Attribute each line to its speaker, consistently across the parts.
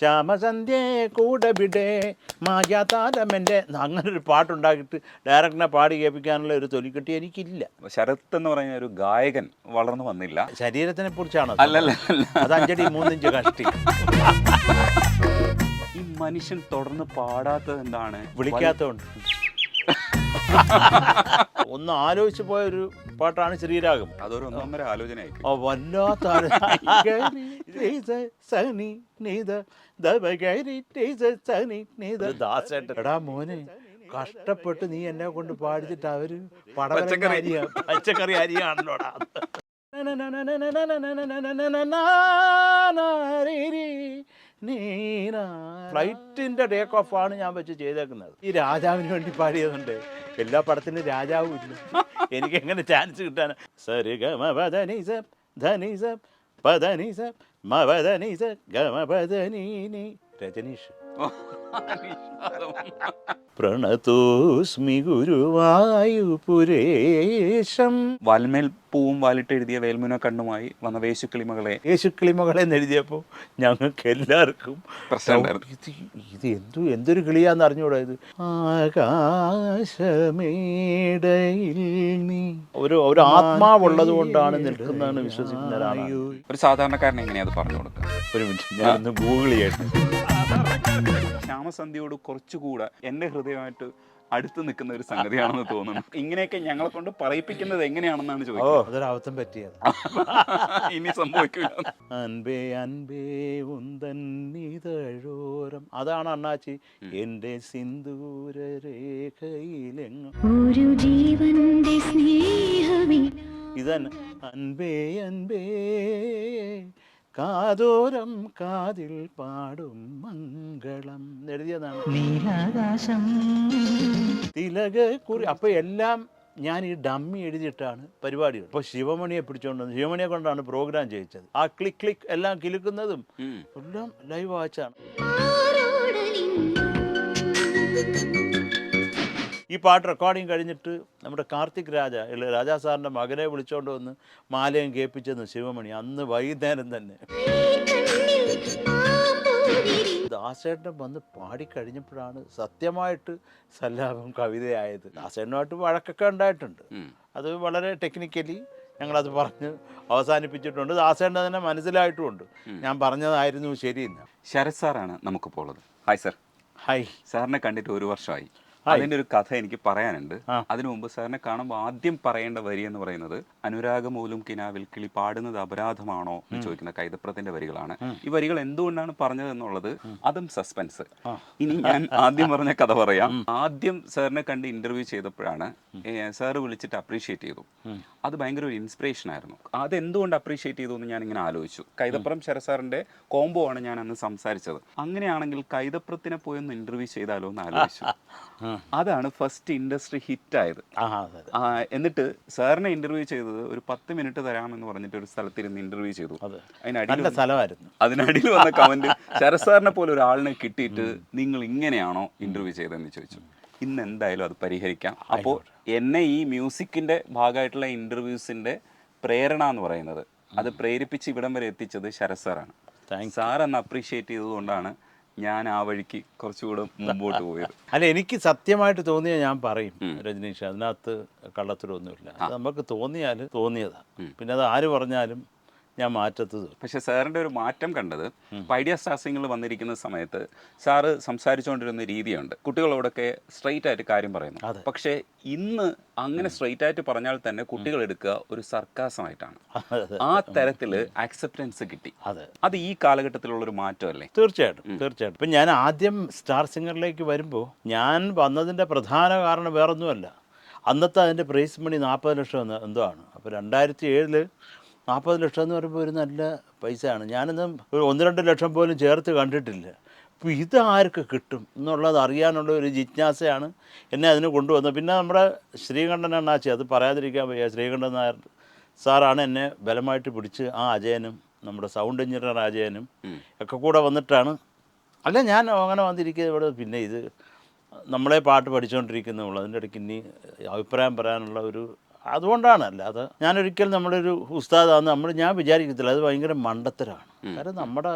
Speaker 1: ശ്യാമസന്ധ്യേ കൂടവിടെ മായാതാരമെൻ്റെ അങ്ങനൊരു പാട്ടുണ്ടാക്കിയിട്ട് ഡയറക്ടറിനെ പാടി കേൾപ്പിക്കാനുള്ള ഒരു തൊലിക്കെട്ടി എനിക്കില്ല.
Speaker 2: ശരത് എന്ന് പറയുന്ന ഒരു ഗായകൻ വളർന്നു വന്നില്ല.
Speaker 1: ശരീരത്തിനെ കുറിച്ചാണ്.
Speaker 2: അല്ലല്ല,
Speaker 1: അത് 5 അടി 3 ഇഞ്ച് കഷ്ടി.
Speaker 2: ഈ മനുഷ്യൻ തുടർന്ന് പാടാത്തത് എന്താണ്?
Speaker 1: വിളിക്കാത്തതുകൊണ്ട്. ഒന്ന് ആലോചിച്ച് പോയ ഒരു പാട്ടാണ് ശ്രീരാഗം.
Speaker 2: അതൊരു ഒന്നൊന്നര ആലോചനയായി.
Speaker 1: വല്ലാത്ത എടാ മോനെ, കഷ്ടപ്പെട്ട് നീ എന്നെ കൊണ്ട് പാടിച്ചിട്ട് അവര് പച്ചക്കറി അരിയാണല്ലോടാ. ഫ്ലൈറ്റിന്റെ ടേക്ക് ഓഫ് ആണ് ഞാൻ വെച്ച് ചെയ്തേക്കുന്നത്. ഈ രാജാവിന് വേണ്ടി പാടിയതുണ്ട്. എല്ലാ പടത്തിനും രാജാവും ഇല്ല, എനിക്ക് എങ്ങനെ ചാൻസ് കിട്ടാൻ? രജനീഷ്. പ്രണതോസ്മി ഗുരുവായൂപുരേശം.
Speaker 2: വാൽമേൽ പൂവും വാലിട്ട് എഴുതിയ വേൽമുന കണ്ണുമായി വന്ന വേശുക്കിളിമകളെ
Speaker 1: എഴുതിയപ്പോൾ ഞങ്ങൾക്ക് എല്ലാവർക്കും ഇത് എന്തൊരു കിളിയാന്ന് അറിഞ്ഞൂടാ. ഇത് ആകാശമേടയിൽ നീ ഒരു ആത്മാവുള്ളത് കൊണ്ടാണ് നിൽക്കുന്നതെന്ന് വിശ്വസിക്കുന്ന ഒരാളാണ്.
Speaker 2: ഒരു സാധാരണക്കാരനെ എങ്ങനെയാ അത് പറഞ്ഞു കൊടുക്കുക?
Speaker 1: ഒരു മിനിറ്റ്, ഞാനൊന്ന് ഗൂഗിൾ ചെയ്യട്ടെ.
Speaker 2: ശ്യാമസന്ധ്യയോട് കുറച്ചുകൂടെ എൻ്റെ ഹൃദയമായിട്ട് അടുത്ത് നിൽക്കുന്ന ഒരു സംഗതിയാണെന്ന് തോന്നുന്നു. ഇങ്ങനെയൊക്കെ ഞങ്ങളെ കൊണ്ട് പറയിപ്പിക്കുന്നത് എങ്ങനെയാണെന്നാണ് ചോദിക്കുന്നത്.
Speaker 1: അതൊരവസ്ഥം പറ്റിയത്.
Speaker 2: ഇനി സംഭവിക്കില്ല.
Speaker 1: അൻപേ അൻപേ ഉന്തൻ ഇതഴോരം, അതാണ് അണ്ണാച്ചി എന്റെ സിന്ദൂര രേഖയിലെങ്ങും ഇതന്നെ. അൻപേ അൻപേ കാതോരം കാതിൽ പാടും മംഗളം എഴുതിയതാണ്. നീലാകാശം തിലക കുറി. അപ്പൊ എല്ലാം ഞാൻ ഈ ഡമ്മി എഴുതിയിട്ടാണ് പരിപാടികൾ. ഇപ്പോൾ ശിവമണിയെ പിടിച്ചോണ്ട് വന്നു. ശിവമണിയെ കൊണ്ടാണ് പ്രോഗ്രാം ചെയ്യിച്ചത്. ആ ക്ലിക്ക് ക്ലിക്ക് എല്ലാം കിലുക്കുന്നതും എല്ലാം ലൈവ് വാച്ചാണ്. ഈ പാട്ട് റെക്കോർഡിങ് കഴിഞ്ഞിട്ട് നമ്മുടെ കാർത്തിക് രാജാ സാറിൻ്റെ മകനെ വിളിച്ചോണ്ട് വന്ന് മാലയും കേൾപ്പിച്ചെന്ന് ശിവമണി. അന്ന് വൈകുന്നേരം തന്നെ ദാസേട്ടൻ വന്ന് പാടിക്കഴിഞ്ഞപ്പോഴാണ് സത്യമായിട്ട് സല്ലാപം കവിതയായത്. ദാസേട്ടനുമായിട്ട് വഴക്കൊക്കെ ഉണ്ടായിട്ടുണ്ട്. അത് വളരെ ടെക്നിക്കലി ഞങ്ങളത് പറഞ്ഞ് അവസാനിപ്പിച്ചിട്ടുണ്ട്. ദാസേട്ടൻ തന്നെ മനസ്സിലായിട്ടുമുണ്ട് ഞാൻ പറഞ്ഞതായിരുന്നു ശരിയെന്ന്.
Speaker 2: ശരത് സാറാണ് നമുക്കിപ്പോൾ ഉള്ളത്. Hi sir.
Speaker 1: ഹായ്.
Speaker 2: സാറിനെ കണ്ടിട്ട് 1 വർഷമായി. അതിൻ്റെ ഒരു കഥ എനിക്ക് പറയാനുണ്ട്. അതിനു മുമ്പ് സാറിനെ കാണുമ്പോൾ ആദ്യം പറയേണ്ട വരി എന്ന് പറയുന്നത് അനുരാഗമൂലം കിനാവിൽ കിളി പാടുന്നത് അപരാധമാണോ എന്ന് ചോദിക്കുന്ന കൈതപ്രത്തിന്റെ വരികളാണ്. ഈ വരികൾ എന്തുകൊണ്ടാണ് പറഞ്ഞത് എന്നുള്ളത് അതും സസ്പെൻസ്. ഇനി ഞാൻ ആദ്യം പറഞ്ഞ കഥ പറയാം. ആദ്യം സാറിനെ കണ്ട് ഇന്റർവ്യൂ ചെയ്തപ്പോഴാണ് സാറ് വിളിച്ചിട്ട് അപ്രീഷിയേറ്റ് ചെയ്തു. അത് ഭയങ്കര ഒരു ഇൻസ്പിറേഷൻ ആയിരുന്നു. അതെന്തുകൊണ്ട് അപ്രീഷിയേറ്റ് ചെയ്തു എന്ന് ഞാൻ ഇങ്ങനെ ആലോചിച്ചു. കൈതപ്രം ശരത് സാറിന്റെ കോംബോ ആണ് ഞാൻ അന്ന് സംസാരിച്ചത്. അങ്ങനെയാണെങ്കിൽ കൈതപ്രത്തിനെ പോയി ഒന്ന് ഇന്റർവ്യൂ ചെയ്താലോ എന്ന് ആലോചിച്ചു. അതാണ് ഫസ്റ്റ് ഇൻഡസ്ട്രി ഹിറ്റ് ആയത്. എന്നിട്ട് സാറിനെ ഇന്റർവ്യൂ ചെയ്തത് ഒരു 10 മിനിറ്റ് തരാമെന്ന് പറഞ്ഞിട്ട് ഒരു സ്ഥലത്തിരുന്ന് ഇന്റർവ്യൂ ചെയ്തു. അതിനടിയിൽ വന്ന കമന്റ് ശരത് സാറിനെ പോലെ ഒരാളിനെ കിട്ടിയിട്ട് നിങ്ങൾ ഇങ്ങനെയാണോ ഇന്റർവ്യൂ ചെയ്തതെന്ന് ചോദിച്ചു. ഇന്ന് എന്തായാലും അത് പരിഹരിക്കാം. അപ്പോൾ എന്നെ ഈ മ്യൂസിക്കിന്റെ ഭാഗമായിട്ടുള്ള ഇന്റർവ്യൂസിന്റെ പ്രേരണ എന്ന് പറയുന്നത് അത് പ്രേരിപ്പിച്ച് ഇവിടം വരെ എത്തിച്ചത് ശരത് സാറാണ്. സാർ എന്ന് അപ്രീഷിയേറ്റ് ചെയ്തതുകൊണ്ടാണ് ഞാൻ ആ വഴിക്ക് കുറച്ചുകൂടെ മുമ്പോട്ട് പോയത്.
Speaker 1: അല്ല, എനിക്ക് സത്യമായിട്ട് തോന്നിയ ഞാൻ പറയും രജനീഷ്, അതിനകത്ത് കള്ളത്തരമൊന്നുമില്ല. അത് നമുക്ക് തോന്നിയാൽ തോന്നിയതാ. പിന്നെ അത് ആര് പറഞ്ഞാലും ഞാൻ മാറ്റത്തത്.
Speaker 2: പക്ഷെ സാറിൻ്റെ ഒരു മാറ്റം കണ്ടത് ഐഡിയ സ്റ്റാർസിംഗിൽ വന്നിരിക്കുന്ന സമയത്ത് സാറ് സംസാരിച്ചുകൊണ്ടിരുന്ന രീതിയുണ്ട്. കുട്ടികളോടൊക്കെ സ്ട്രെയിറ്റ് ആയിട്ട് കാര്യം പറയുന്നു. പക്ഷേ ഇന്ന് അങ്ങനെ സ്ട്രെയിറ്റ് ആയിട്ട് പറഞ്ഞാൽ തന്നെ കുട്ടികൾ എടുക്കുക ഒരു സർക്കാസമായിട്ടാണ്. ആ തരത്തിൽ ആക്സെപ്റ്റൻസ് കിട്ടി. അത് ഈ കാലഘട്ടത്തിലുള്ളൊരു മാറ്റമല്ലേ?
Speaker 1: തീർച്ചയായിട്ടും. ഇപ്പം ഞാൻ ആദ്യം സ്റ്റാർ സിംഗറിലേക്ക് വരുമ്പോൾ ഞാൻ വന്നതിൻ്റെ പ്രധാന കാരണം വേറൊന്നുമല്ല. അന്നത്തെ അതിൻ്റെ പ്രൈസ് മണി 40 ലക്ഷം എന്തോ ആണ്. അപ്പോൾ 2007 40 ലക്ഷം എന്ന് പറയുമ്പോൾ ഒരു നല്ല പൈസയാണ്. ഞാനിന്ന് ഒരു 1-2 ലക്ഷം പോലും ചേർത്ത് കണ്ടിട്ടില്ല. അപ്പോൾ ഇത് ആർക്ക് കിട്ടും എന്നുള്ളത് അറിയാനുള്ള ഒരു ജിജ്ഞാസയാണ് എന്നെ അതിന് കൊണ്ടുവന്നത്. പിന്നെ നമ്മുടെ ശ്രീകണ്ഠൻ അണ്ണാച്ചി, അത് പറയാതിരിക്കാൻ വയ്യ, ശ്രീകണ്ഠൻ നായർ സാറാണ് എന്നെ ബലമായിട്ട് പിടിച്ച്. ആ അജയനും നമ്മുടെ സൗണ്ട് എഞ്ചിനീയർ അജയനും ഒക്കെ കൂടെ വന്നിട്ടാണ്. അല്ല, ഞാൻ അങ്ങനെ വന്നിരിക്കുന്നത് ഇവിടെ. പിന്നെ ഇത് നമ്മളെ പാട്ട് പഠിച്ചുകൊണ്ടിരിക്കുന്നുള്ളൂ. അതിൻ്റെ ഇടയ്ക്ക് ഇനി അഭിപ്രായം പറയാനുള്ള ഒരു അതുകൊണ്ടാണ്. അല്ലാതെ ഞാനൊരിക്കലും നമ്മളൊരു ഉസ്താദാന്ന് ഞാൻ വിചാരിക്കത്തില്ല. അത് ഭയങ്കര മണ്ടത്തരമാണ്. കാരണം നമ്മുടെ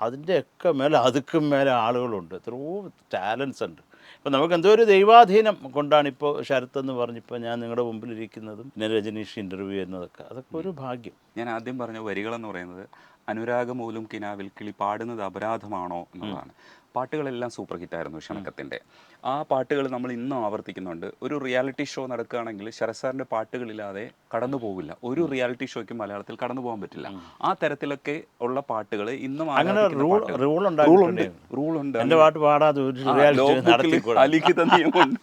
Speaker 1: അതിൻ്റെയൊക്കെ മേലെ അതുക്കും മേലെ ആളുകളുണ്ട്, എത്രയോ ടാലൻസ് ഉണ്ട്. ഇപ്പം നമുക്ക് എന്തോ ഒരു ദൈവാധീനം കൊണ്ടാണ് ഇപ്പോൾ ശരത്ത് എന്ന് പറഞ്ഞിപ്പോൾ ഞാൻ നിങ്ങളുടെ മുമ്പിലിരിക്കുന്നതും പിന്നെ രജനീഷ് ഇൻ്റർവ്യൂ ചെയ്യുന്നതൊക്കെ, അതൊക്കെ ഒരു ഭാഗ്യം.
Speaker 2: ഞാൻ ആദ്യം പറഞ്ഞ വരികളെന്ന് പറയുന്നത് അനുരാഗമൂലം കിനാവിൽ കിളി പാടുന്നത് അപരാധമാണോ എന്നുള്ളതാണ്. പാട്ടുകളെല്ലാം സൂപ്പർ ഹിറ്റായിരുന്നു ക്ഷണക്കത്തിൻ്റെ. ആ പാട്ടുകൾ നമ്മൾ ഇന്നും ആവർത്തിക്കുന്നുണ്ട്. ഒരു റിയാലിറ്റി ഷോ നടക്കുകയാണെങ്കിൽ ശരത് സാറിൻ്റെ പാട്ടുകളില്ലാതെ കടന്നു പോകില്ല. ഒരു റിയാലിറ്റി ഷോയ്ക്ക് മലയാളത്തിൽ കടന്നു പോകാൻ പറ്റില്ല. ആ തരത്തിലൊക്കെ ഉള്ള പാട്ടുകൾ ഇന്നും
Speaker 1: അങ്ങനെ
Speaker 2: റൂളുണ്ട്.
Speaker 1: എൻ്റെ പാട്ട് പാടാതെ ഒരു റിയാലിറ്റി നടത്തിക്കൂടാ.
Speaker 2: അലിഖിത നിയമമുണ്ട്.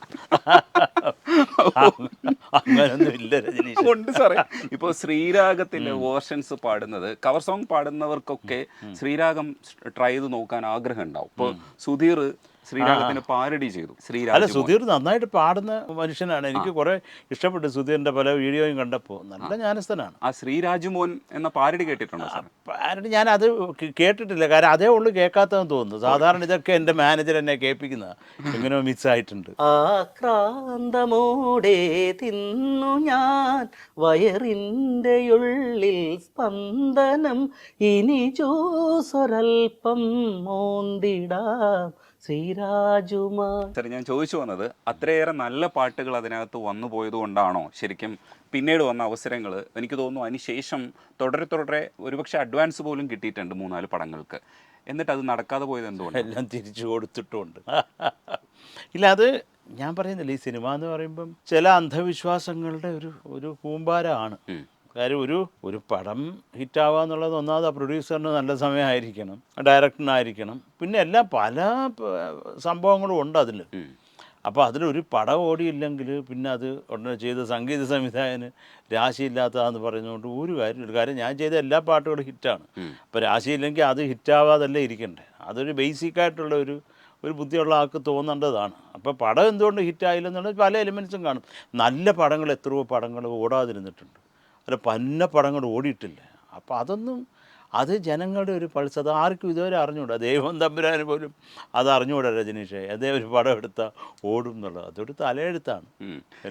Speaker 1: അങ്ങനൊന്നും ഇല്ല രജനീഷ്.
Speaker 2: ഉണ്ട് സാറേ. ഇപ്പോൾ ശ്രീരാഗത്തിന്റെ വേർഷൻസ് പാടുന്നത്, കവർ സോങ് പാടുന്നവർക്കൊക്കെ ശ്രീരാഗം ട്രൈ ചെയ്ത് നോക്കാൻ ആഗ്രഹം ഉണ്ടാവും. ഇപ്പോൾ സുധീർ ശ്രീരാഗത്തിന് പാരഡി ചെയ്തു.
Speaker 1: അല്ല, സുധീർ നന്നായിട്ട് പാടുന്ന മനുഷ്യനാണ്. എനിക്ക് കുറെ ഇഷ്ടപ്പെട്ടു സുധീറിന്റെ പല വീഡിയോയും കണ്ടപ്പോൾ. നല്ല ജ്ഞാനസ്ഥനാണ്.
Speaker 2: ആ ശ്രീരാജുമോൻ എന്ന പാരഡി കേട്ടിട്ടുണ്ടോ സാർ?
Speaker 1: പാരഡി ഞാൻ അത് കേട്ടിട്ടില്ല. കാരണം അതേ ഉള്ളു കേൾക്കാത്തതെന്ന് തോന്നുന്നു. സാധാരണ ഇതൊക്കെ എൻ്റെ മാനേജർ എന്നെ കേൾപ്പിക്കുന്ന എങ്ങനെയോ മിക്സ് ആയിട്ടുണ്ട്.
Speaker 3: ആക്രാന്തമോടെ തിന്നു ഞാൻ വയറിൻ്റെ ഉള്ളിൽ സ്പന്ദനം, ഇനി ജ്യൂസൊരൽപ്പം മോന്തിടാം ശ്രീരാജുമാ.
Speaker 2: സാർ, ഞാൻ ചോദിച്ചു വന്നത് അത്രയേറെ നല്ല പാട്ടുകൾ അതിനകത്ത് വന്നു പോയത് കൊണ്ടാണോ ശരിക്കും പിന്നീട് വന്ന അവസരങ്ങൾ? എനിക്ക് തോന്നുന്നു അതിനുശേഷം തുടരെ ഒരുപക്ഷെ അഡ്വാൻസ് പോലും കിട്ടിയിട്ടുണ്ട് 3-4 പടങ്ങൾക്ക്. എന്നിട്ട് അത് നടക്കാതെ പോയത് എന്തുകൊണ്ട്?
Speaker 1: എല്ലാം തിരിച്ചു കൊടുത്തിട്ടുണ്ട്. ഇല്ല, അത് ഞാൻ പറയുന്നില്ല, ഈ സിനിമ എന്ന് പറയുമ്പം ചില അന്ധവിശ്വാസങ്ങളുടെ ഒരു കൂമ്പാരമാണ്. കാര്യം ഒരു പടം ഹിറ്റാവുക എന്നുള്ളത് ഒന്നാമത് ആ പ്രൊഡ്യൂസറിന് നല്ല സമയമായിരിക്കണം, ഡയറക്ടറിനായിരിക്കണം, പിന്നെ എല്ലാം പല സംഭവങ്ങളും ഉണ്ട് അതിൽ. അപ്പോൾ അതിലൊരു പടം ഓടിയില്ലെങ്കിൽ പിന്നെ അത് ഉടനെ ചെയ്ത സംഗീത സംവിധായകന് രാശിയില്ലാത്തതാണെന്ന് പറയുന്നതുകൊണ്ട് ഒരു കാര്യമില്ല. കാര്യം ഞാൻ ചെയ്ത എല്ലാ പാട്ടുകളും ഹിറ്റാണ്. അപ്പോൾ രാശിയില്ലെങ്കിൽ അത് ഹിറ്റാവാതല്ലേ ഇരിക്കണ്ടേ. അതൊരു ബേസിക്കായിട്ടുള്ള ഒരു ബുദ്ധിയുള്ള ആൾക്ക് തോന്നേണ്ടതാണ്. അപ്പോൾ പടം എന്തുകൊണ്ട് ഹിറ്റായില്ലെന്നുള്ളത് പല എലിമെൻസും കാണും. നല്ല പടങ്ങൾ എത്രയോ പടങ്ങൾ ഓടാതിരുന്നിട്ടുണ്ട്, അല്ല പന്ന പടങ്ങൾ ഓടിയിട്ടില്ല. അപ്പോൾ അത് ജനങ്ങളുടെ ഒരു പൾസ്. അത് ആർക്കും ഇതുവരെ അറിഞ്ഞുകൂടാ. ദൈവം തമ്പുരാന് പോലും അത് അറിഞ്ഞുകൂടാ രജനീഷേ, അതേ ഒരു പടം എടുത്താൽ ഓടും എന്നുള്ളത്. അതൊരു തലയെഴുത്താണ്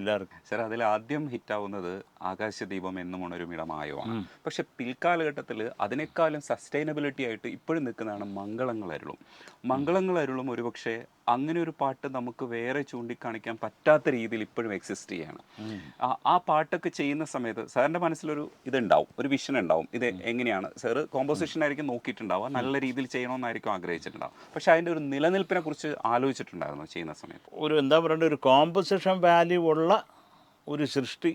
Speaker 1: എല്ലാവർക്കും.
Speaker 2: സാർ, അതിൽ ആദ്യം ഹിറ്റാവുന്നത് ആകാശദീപം എന്നും ഉണരുമിടമായോ ആണ്. പക്ഷെ പിൽക്കാലഘട്ടത്തിൽ അതിനേക്കാളും സസ്റ്റൈനബിലിറ്റി ആയിട്ട് ഇപ്പോഴും നിൽക്കുന്നതാണ് മംഗളങ്ങളരുളും. മംഗളങ്ങളരുളും ഒരുപക്ഷെ അങ്ങനെ ഒരു പാട്ട് നമുക്ക് വേറെ ചൂണ്ടിക്കാണിക്കാൻ പറ്റാത്ത രീതിയിൽ ഇപ്പോഴും എക്സിസ്റ്റ് ചെയ്യാണ്. ആ പാട്ടൊക്കെ ചെയ്യുന്ന സമയത്ത് സാറിൻ്റെ മനസ്സിലൊരു ഇതുണ്ടാവും, ഒരു വിഷൻ ഉണ്ടാവും. ഇത് എങ്ങനെയാണ് സാറ് കോമ്പോസിഷൻ ആയിരിക്കും നോക്കിയിട്ടുണ്ടാവുക, നല്ല രീതിയിൽ ചെയ്യണമെന്നായിരിക്കും ആഗ്രഹിച്ചിട്ടുണ്ടാവും. പക്ഷെ അതിൻ്റെ ഒരു നിലനിൽപ്പിനെ കുറിച്ച് ആലോചിച്ചിട്ടുണ്ടായിരുന്നു ചെയ്യുന്ന സമയത്ത്?
Speaker 1: എന്താ പറയേണ്ടത്, ഒരു കോമ്പോസിഷൻ വാല്യൂ ഉള്ള ഒരു സൃഷ്ടി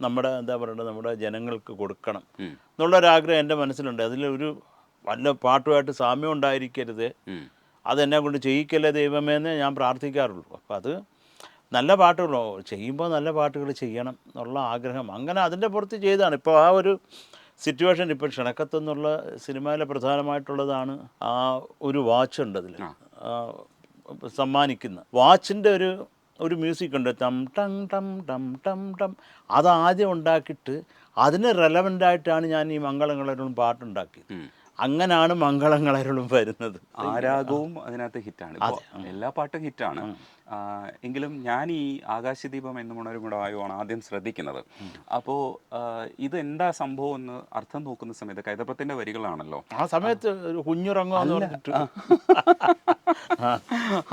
Speaker 1: നമ്മുടെ ജനങ്ങൾക്ക് കൊടുക്കണം എന്നുള്ളൊരാഗ്രഹം എൻ്റെ മനസ്സിലുണ്ട്. അതിലൊരു വല്ല പാട്ടുമായിട്ട് സാമ്യം ഉണ്ടായിരിക്കരുത്, അതെന്നെ കൊണ്ട് ചെയ്യിക്കല്ലേ ദൈവമേ എന്ന് ഞാൻ പ്രാർത്ഥിക്കാറുള്ളൂ. അപ്പോൾ അത് നല്ല പാട്ടുകളോ ചെയ്യുമ്പോൾ നല്ല പാട്ടുകൾ ചെയ്യണം എന്നുള്ള ആഗ്രഹം, അങ്ങനെ അതിൻ്റെ പുറത്ത് ചെയ്താണ്. ഇപ്പോൾ ആ ഒരു സിറ്റുവേഷൻ ഇപ്പോൾ ക്ഷണക്കത്തെന്നുള്ള സിനിമയിലെ പ്രധാനമായിട്ടുള്ളതാണ്. ആ ഒരു വാച്ച് ഉണ്ട് അതിൽ സമ്മാനിക്കുന്ന വാച്ചിൻ്റെ ഒരു മ്യൂസിക് ഉണ്ട്, ടം ടം ടം ടം ടം ടം. അതാദ്യം ഉണ്ടാക്കിയിട്ട് അതിന് റെലവൻ്റായിട്ടാണ് ഞാൻ ഈ മംഗളങ്ങളരുളും പാട്ടുണ്ടാക്കിയത്. അങ്ങനെയാണ് മംഗളങ്ങളരുളും വരുന്നത്.
Speaker 2: ആരാഗവും അതിനകത്ത് ഹിറ്റാണ്. എല്ലാ പാട്ടും ഹിറ്റാണ്. എങ്കിലും ഞാൻ ഈ ആകാശദീപം എന്നും ഉണരുമിടമായോ ആണ് ആദ്യം ശ്രദ്ധിക്കുന്നത്. അപ്പോൾ ഇതെന്താ സംഭവം എന്ന് അർത്ഥം നോക്കുന്ന സമയത്ത് കൈതപ്രത്തിൻ്റെ വരികളാണല്ലോ.
Speaker 1: ആ സമയത്ത് കുഞ്ഞുറങ്ങുമെന്ന് പറഞ്ഞിട്ട്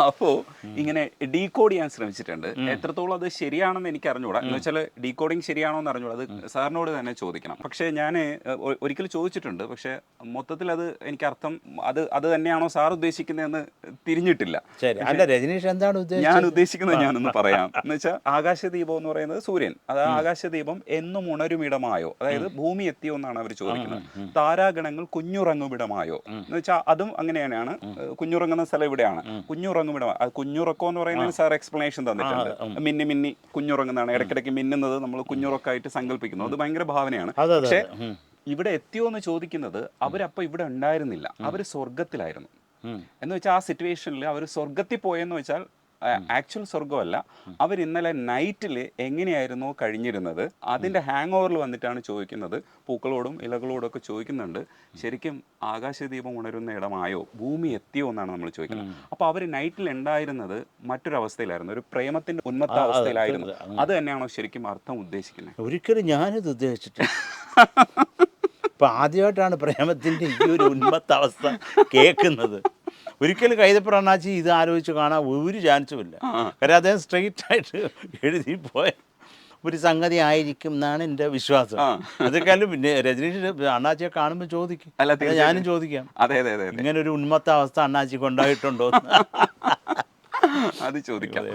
Speaker 2: അപ്പോൾ ഇങ്ങനെ ഡീകോഡ് ചെയ്യാൻ ശ്രമിച്ചിട്ടുണ്ട്. എത്രത്തോളം അത് ശരിയാണെന്ന് എനിക്ക് അറിഞ്ഞുകൂടാ. എന്ന് വെച്ചാൽ ഡീകോഡിങ് ശരിയാണോ എന്ന് അറിഞ്ഞുകൂടാ, അത് സാറിനോട് തന്നെ ചോദിക്കണം. പക്ഷേ ഞാൻ ഒരിക്കൽ ചോദിച്ചിട്ടുണ്ട്. പക്ഷേ മൊത്തത്തിൽ അത് എനിക്ക് അർത്ഥം അത് തന്നെയാണോ സാർ ഉദ്ദേശിക്കുന്നതെന്ന് തിരിഞ്ഞിട്ടില്ല.
Speaker 1: രജനീഷ് എന്താണ്
Speaker 2: ഞാൻ ഉദ്ദേശിക്കുന്നത് ഞാനൊന്ന് പറയാം. എന്ന് വെച്ചാൽ ആകാശദീപം എന്ന് പറയുന്നത് സൂര്യൻ, അത് ആകാശദീപം എന്നും ഉണരുമിടമായോ, അതായത് ഭൂമി എത്തിയോ എന്നാണ് അവർ ചോദിക്കുന്നത്. താരാഗണങ്ങൾ കുഞ്ഞുറങ്ങുമിടമായോ എന്ന് വെച്ചാൽ അതും അങ്ങനെയാണ്. കുഞ്ഞുറങ്ങുന്ന സ്ഥലം ഇവിടെയാണ്. കുഞ്ഞുറങ്ങുമിടമാ, അത് കുഞ്ഞുറക്കം എന്ന് പറയുന്നത് സാർ എക്സ്പ്ലനേഷൻ തന്നിട്ടുണ്ട്. മിന്നി കുഞ്ഞുറങ്ങുന്നതാണ്, ഇടയ്ക്കിടയ്ക്ക് മിന്നുന്നത് നമ്മൾ കുഞ്ഞുറക്കായിട്ട് സങ്കല്പിക്കുന്നു. അത് ഭയങ്കര ഭാവനയാണ്. പക്ഷെ ഇവിടെ എത്തിയോ എന്ന് ചോദിക്കുന്നത് അവരപ്പോൾ ഇവിടെ ഉണ്ടായിരുന്നില്ല, അവർ സ്വർഗത്തിലായിരുന്നു. എന്ന് വെച്ചാൽ ആ സിറ്റുവേഷനിൽ അവർ സ്വർഗത്തിൽ പോയെന്ന് വെച്ചാൽ ആക്ച്വൽ സ്വർഗമല്ല, അവർ ഇന്നലെ നൈറ്റിൽ എങ്ങനെയായിരുന്നോ കഴിഞ്ഞിരുന്നത് അതിൻ്റെ ഹാങ് ഓവറിൽ വന്നിട്ടാണ് ചോദിക്കുന്നത്. പൂക്കളോടും ഇലകളോടും ഒക്കെ ചോദിക്കുന്നുണ്ട്, ശരിക്കും ആകാശദീപം ഉണരുന്ന ഇടമായോ, ഭൂമി എത്തിയോ എന്നാണ് നമ്മൾ ചോദിക്കുന്നത്. അപ്പോൾ അവർ നൈറ്റിൽ ഉണ്ടായിരുന്നത് മറ്റൊരവസ്ഥയിലായിരുന്നു, ഒരു പ്രേമത്തിൻ്റെ ഉന്മത്ത അവസ്ഥയിലായിരുന്നു. അത് തന്നെയാണോ ശരിക്കും അർത്ഥം ഉദ്ദേശിക്കുന്നത്?
Speaker 1: ഒരിക്കലും ഞാനിത് ഉദ്ദേശിച്ചിട്ടില്ല. ഇപ്പം ആദ്യമായിട്ടാണ് പ്രേമത്തിൻ്റെ ഈ ഒരു ഉന്മത്ത അവസ്ഥ കേൾക്കുന്നത്. ഒരിക്കലും കൈതപ്രം അണ്ണാച്ചി ഇത് ആലോചിച്ച് കാണാൻ ഒരു ചാൻസും ഇല്ല. കാര്യം അദ്ദേഹം സ്ട്രെയിറ്റ് ആയിട്ട് എഴുതി പോയ ഒരു സംഗതി ആയിരിക്കും എന്നാണ് എൻ്റെ വിശ്വാസം. അതൊക്കെയാലും പിന്നെ രജനീഷ് അണ്ണാച്ചിയെ കാണുമ്പോൾ ചോദിക്കും, ഞാനും ചോദിക്കാം,
Speaker 2: അതെ അതെ അതെ,
Speaker 1: ഇങ്ങനെ ഒരു ഉന്മത്ത അവസ്ഥ അണ്ണാച്ചിക്ക് ഉണ്ടായിട്ടുണ്ടോ
Speaker 2: അത് ചോദിക്കാം.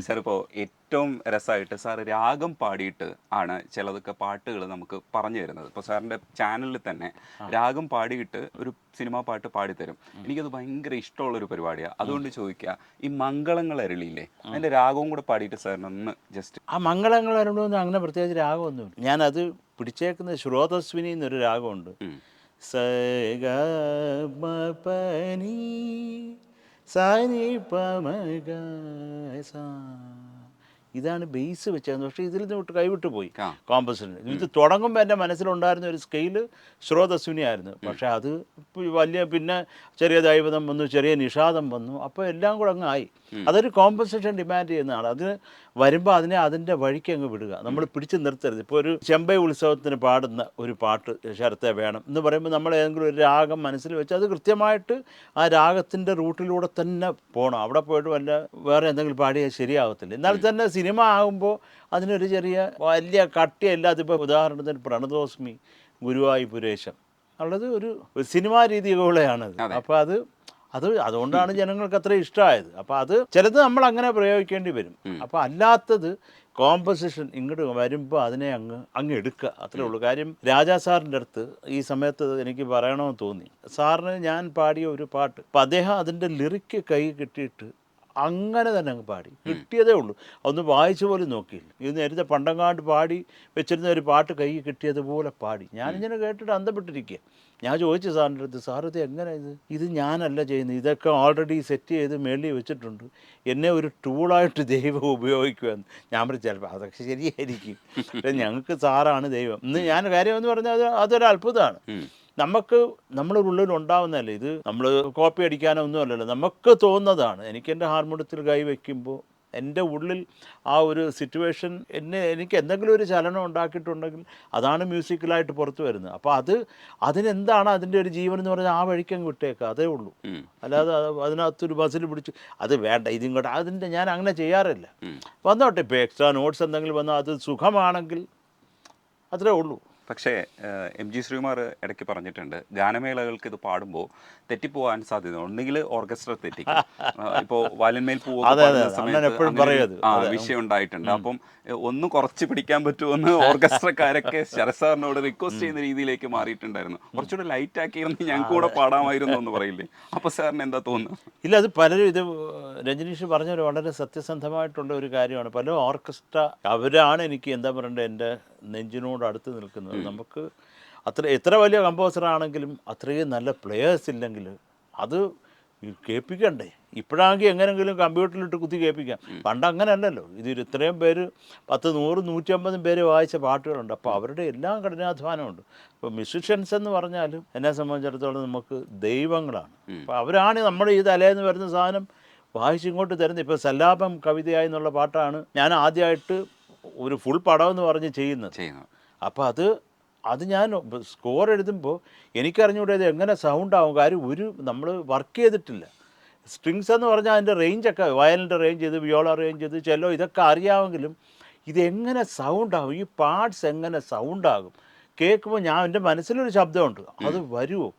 Speaker 2: സാർ ഇപ്പോൾ ഏറ്റവും രസമായിട്ട് സാർ രാഗം പാടിയിട്ട് ആണ് ചിലതൊക്കെ പാട്ടുകൾ നമുക്ക് പറഞ്ഞു തരുന്നത്. ഇപ്പോൾ സാറിൻ്റെ ചാനലിൽ തന്നെ രാഗം പാടിയിട്ട് ഒരു സിനിമാ പാട്ട് പാടിത്തരും. എനിക്കത് ഭയങ്കര ഇഷ്ടമുള്ളൊരു പരിപാടിയാണ്. അതുകൊണ്ട് ചോദിക്കുക, ഈ മംഗളങ്ങൾ അരുളിയില്ലേ, അതിൻ്റെ രാഗവും കൂടെ പാടിയിട്ട് സാറിനൊന്ന് ജസ്റ്റ്.
Speaker 1: ആ മംഗളങ്ങൾ അരുളൊന്നും അങ്ങനെ പ്രത്യേകിച്ച് രാഗമൊന്നുമില്ല. ഞാനത് പിടിച്ചേക്കുന്നത് ശ്രോതസ്വിനി എന്നൊരു രാഗമുണ്ട്. സ ഗ മ പ നീ സനി പമഗ സ, ഇതാണ് ബേസ് വെച്ചത്. പക്ഷേ ഇതിൽ നിന്ന് കൈവിട്ട് പോയി കോമ്പസിഷന്. ഇത് തുടങ്ങുമ്പോൾ എൻ്റെ മനസ്സിലുണ്ടായിരുന്ന ഒരു സ്കെയില് ശ്രോതസ്വിനി ആയിരുന്നു. പക്ഷേ അത് വലിയ പിന്നെ ചെറിയ ദൈവതം വന്നു, ചെറിയ നിഷാദം വന്നു. അപ്പോൾ എല്ലാം കൂടെ അങ്ങ് ആയി. അതൊരു കോമ്പസിഷൻ ഡിമാൻഡ് ചെയ്യുന്നതാണ്. അതിന് വരുമ്പോൾ അതിൻ്റെ വഴിക്ക് അങ്ങ് വിടുക, നമ്മൾ പിടിച്ച് നിർത്തരുത്. ഇപ്പോൾ ഒരു ചെമ്പൈ ഉത്സവത്തിന് പാടുന്ന ഒരു പാട്ട് ശരത്തെ വേണം എന്ന് പറയുമ്പോൾ നമ്മൾ ഏതെങ്കിലും ഒരു രാഗം മനസ്സിൽ വെച്ച് അത് കൃത്യമായിട്ട് ആ രാഗത്തിൻ്റെ റൂട്ടിലൂടെ തന്നെ പോകണം. അവിടെ പോയിട്ട് വല്ല വേറെ എന്തെങ്കിലും പാടിയാൽ ശരിയാകത്തില്ല. എന്നാൽ തന്നെ സിനിമ ആകുമ്പോൾ അതിനൊരു ചെറിയ വലിയ കട്ടിയല്ലാതെ, ഇപ്പോൾ ഉദാഹരണത്തിന് പ്രണതോസ്മി ഗുരുവായൂരേശം ഉള്ളത് ഒരു സിനിമാ രീതികളെയാണത്. അപ്പോൾ അതുകൊണ്ടാണ് ജനങ്ങൾക്ക് അത്ര ഇഷ്ടമായത്. അപ്പോൾ അത് ചിലത് നമ്മൾ അങ്ങനെ പ്രയോഗിക്കേണ്ടി വരും. അപ്പോൾ അല്ലാത്തത് കോമ്പസിഷൻ ഇങ്ങോട്ട് വരുമ്പോൾ അതിനെ അങ്ങ് എടുക്കുക, അത്രേ ഉള്ളൂ. കാര്യം രാജാ സാറിൻ്റെ അടുത്ത് ഈ സമയത്ത് എനിക്ക് പറയണമെന്ന് തോന്നി. സാറിന് ഞാൻ പാടിയ ഒരു പാട്ട്, അപ്പം അദ്ദേഹം അതിൻ്റെ ലിറിക്ക് കൈ കിട്ടിയിട്ട് അങ്ങനെ തന്നെ അങ്ങ് പാടി, കിട്ടിയതേ ഉള്ളൂ. അതൊന്ന് വായിച്ചു പോലും നോക്കിയില്ല. ഇത് നേരത്തെ പണ്ടങ്ങാണ്ട് പാടി വെച്ചിരുന്ന ഒരു പാട്ട് കൈ കിട്ടിയതുപോലെ പാടി. ഞാനിങ്ങനെ കേട്ടിട്ട് അന്തപ്പെട്ടിരിക്കുക. ഞാൻ ചോദിച്ചു സാറിൻ്റെ അടുത്ത്, സാർ ഇത് എങ്ങനെ ഇത് ഞാനല്ല ചെയ്യുന്നത്, ഇതൊക്കെ ഓൾറെഡി സെറ്റ് ചെയ്ത് മേളിൽ വെച്ചിട്ടുണ്ട്, എന്നെ ഒരു ടൂളായിട്ട് ദൈവം ഉപയോഗിക്കുമെന്ന്. ഞാൻ പറഞ്ഞു ചിലപ്പോൾ അതൊക്കെ ശരിയായിരിക്കും, പക്ഷേ ഞങ്ങൾക്ക് സാറാണ് ദൈവം ഇന്ന്. ഞാൻ കാര്യമെന്ന് പറഞ്ഞാൽ അതൊരു അത്ഭുതമാണ്. നമ്മുടെ ഉള്ളിൽ ഉണ്ടാവുന്നതല്ലേ ഇത്, നമ്മൾ കോപ്പി അടിക്കാനോ ഒന്നും അല്ലല്ലോ, നമുക്ക് തോന്നുന്നതാണ്. എനിക്ക് എൻ്റെ ഹാർമോണിയത്തിൽ കൈ വയ്ക്കുമ്പോൾ എൻ്റെ ഉള്ളിൽ ആ ഒരു സിറ്റുവേഷൻ എനിക്ക് എന്തെങ്കിലും ഒരു ചലനം ഉണ്ടാക്കിയിട്ടുണ്ടെങ്കിൽ അതാണ് മ്യൂസിക്കലായിട്ട് പുറത്ത് വരുന്നത്. അപ്പോൾ അതിനെന്താണ് അതിൻ്റെ ഒരു ജീവൻ എന്ന് പറഞ്ഞാൽ ആ വഴിക്കങ്ങ് വിട്ടേക്കുക, അതേ ഉള്ളൂ. അല്ലാതെ അതിനകത്തൊരു ബസ്സിൽ പിടിച്ച് അത് വേണ്ട ഇതിങ്ങോട്ട് അതിൻ്റെ ഞാൻ അങ്ങനെ ചെയ്യാറില്ല. വന്നോട്ടെ, ഇപ്പോൾ എക്സ്ട്രാ നോട്ട്സ് എന്തെങ്കിലും വന്നാൽ അത് സുഖമാണെങ്കിൽ അത്രേ ഉള്ളൂ.
Speaker 2: പക്ഷേ MG ശ്രീകുമാർ ഇടയ്ക്ക് പറഞ്ഞിട്ടുണ്ട്, ഗാനമേളകൾക്ക് ഇത് പാടുമ്പോൾ തെറ്റിപ്പോവാൻ സാധ്യത, ഒന്നുകിൽ ഓർക്കസ്ട്ര തെറ്റിക്കും. ഇപ്പോൾ വാലിന്മേൽ വിഷയം ഉണ്ടായിട്ടുണ്ട്. അപ്പം ഒന്ന് കുറച്ച് പിടിക്കാൻ പറ്റുമെന്ന് ഓർക്കസ്ട്രക്കാരൊക്കെ ശരസാറിനോട് റിക്വസ്റ്റ് ചെയ്യുന്ന രീതിയിലേക്ക് മാറിയിട്ടുണ്ടായിരുന്നു. കുറച്ചുകൂടെ ലൈറ്റ് ആക്കിയിരുന്ന് ഞങ്ങൾക്ക് കൂടെ പാടാമായിരുന്നു എന്ന് പറയില്ലേ? അപ്പോൾ സാറിന് എന്താ തോന്നുന്നത്?
Speaker 1: ഇല്ല, അത് പലരും ഇത് രജനീഷ് പറഞ്ഞൊരു വളരെ സത്യസന്ധമായിട്ടുള്ള ഒരു കാര്യമാണ്. പല ഓർക്കസ്ട്ര അവരാണ് എനിക്ക് എന്താ പറയണ്ടത്, എൻ്റെ നെഞ്ചിനോട് അടുത്ത് നിൽക്കുന്നത്. നമുക്ക് എത്ര വലിയ കമ്പോസറാണെങ്കിലും അത്രയും നല്ല പ്ലെയേഴ്സ് ഇല്ലെങ്കിൽ അത് കേൾപ്പിക്കണ്ടേ? ഇപ്പോഴാണെങ്കിൽ എങ്ങനെയെങ്കിലും കമ്പ്യൂട്ടറിലിട്ട് കുത്തി കേൾപ്പിക്കാം. പണ്ട് അങ്ങനെ അല്ലല്ലോ. ഇതിൽ ഇത്രയും പേര് 10, 100, 150 പേര് വായിച്ച പാട്ടുകളുണ്ട്. അപ്പോൾ അവരുടെ എല്ലാം കഠിനാധ്വാനമുണ്ട്. ഇപ്പോൾ മ്യൂസിഷ്യൻസ് എന്ന് പറഞ്ഞാലും എന്നെ സംബന്ധിച്ചിടത്തോളം നമുക്ക് ദൈവങ്ങളാണ്. അപ്പോൾ അവരാണ് നമ്മുടെ ഈ തലേന്ന് വരുന്ന സാധനം വായിച്ചിങ്ങോട്ട് തരുന്നത്. ഇപ്പോൾ സല്ലാപം കവിതയായി എന്നുള്ള പാട്ടാണ് ഞാൻ ആദ്യമായിട്ട് ഒരു ഫുൾ പടമെന്ന് പറഞ്ഞ് ചെയ്യുന്നത്. അപ്പോൾ അത് ഞാൻ സ്കോർ എഴുതുമ്പോൾ എനിക്കറിഞ്ഞൂടെ ഇത് എങ്ങനെ സൗണ്ടാവും. കാര്യം നമ്മൾ വർക്ക് ചെയ്തിട്ടില്ല. സ്ട്രിങ്സ് എന്ന് പറഞ്ഞാൽ അതിൻ്റെ റേഞ്ചൊക്കെ, വയലിൻ്റെ റേഞ്ച് ചെയ്ത്, വിയോള റേഞ്ച് ചെയ്ത്, ചെല്ലോ ഇതൊക്കെ അറിയാമെങ്കിലും ഇതെങ്ങനെ സൗണ്ടാകും, ഈ പാർട്സ് എങ്ങനെ സൗണ്ടാകും കേൾക്കുമ്പോൾ എൻ്റെ മനസ്സിലൊരു ശബ്ദമുണ്ട്, അത് വരുമോ?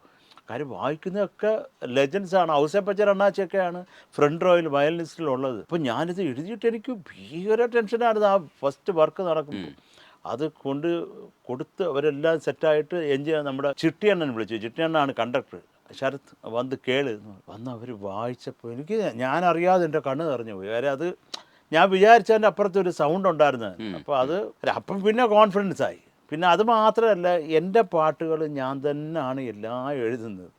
Speaker 1: കാര്യം വായിക്കുന്നതൊക്കെ ലെജൻസാണ്. ഔസേപ്പച്ചൻ അണ്ണാച്ചിയൊക്കെയാണ് ഫ്രണ്ട് റോയിൽ വയലിനിസ്റ്റിലുള്ളത്. അപ്പോൾ ഞാനിത് എഴുതിയിട്ട് എനിക്ക് ഭീകര ടെൻഷനായിരുന്നു ആ ഫസ്റ്റ് വർക്ക് നടക്കുമ്പോൾ. അത് കൊടുത്ത് അവരെല്ലാം സെറ്റായിട്ട് നമ്മുടെ ചിട്ടിയണ്ണൻ വിളിച്ചു. ചിട്ടിയണ്ണാണ് കണ്ടക്ടർ. ശരത് വന്ന് വന്ന് അവർ വായിച്ചപ്പോൾ ഞാനറിയാതെ എൻ്റെ കണ്ണ് നിറഞ്ഞു പോയി. കാര്യം അത് ഞാൻ വിചാരിച്ചതിൻ്റെ അപ്പുറത്തൊരു സൗണ്ട് ഉണ്ടായിരുന്നു. അപ്പോൾ അപ്പം പിന്നെ കോൺഫിഡൻസ് ആയി. പിന്നെ അത് മാത്രമല്ല, എൻ്റെ പാട്ടുകൾ ഞാൻ തന്നെയാണ് എല്ലാം എഴുതുന്നത്.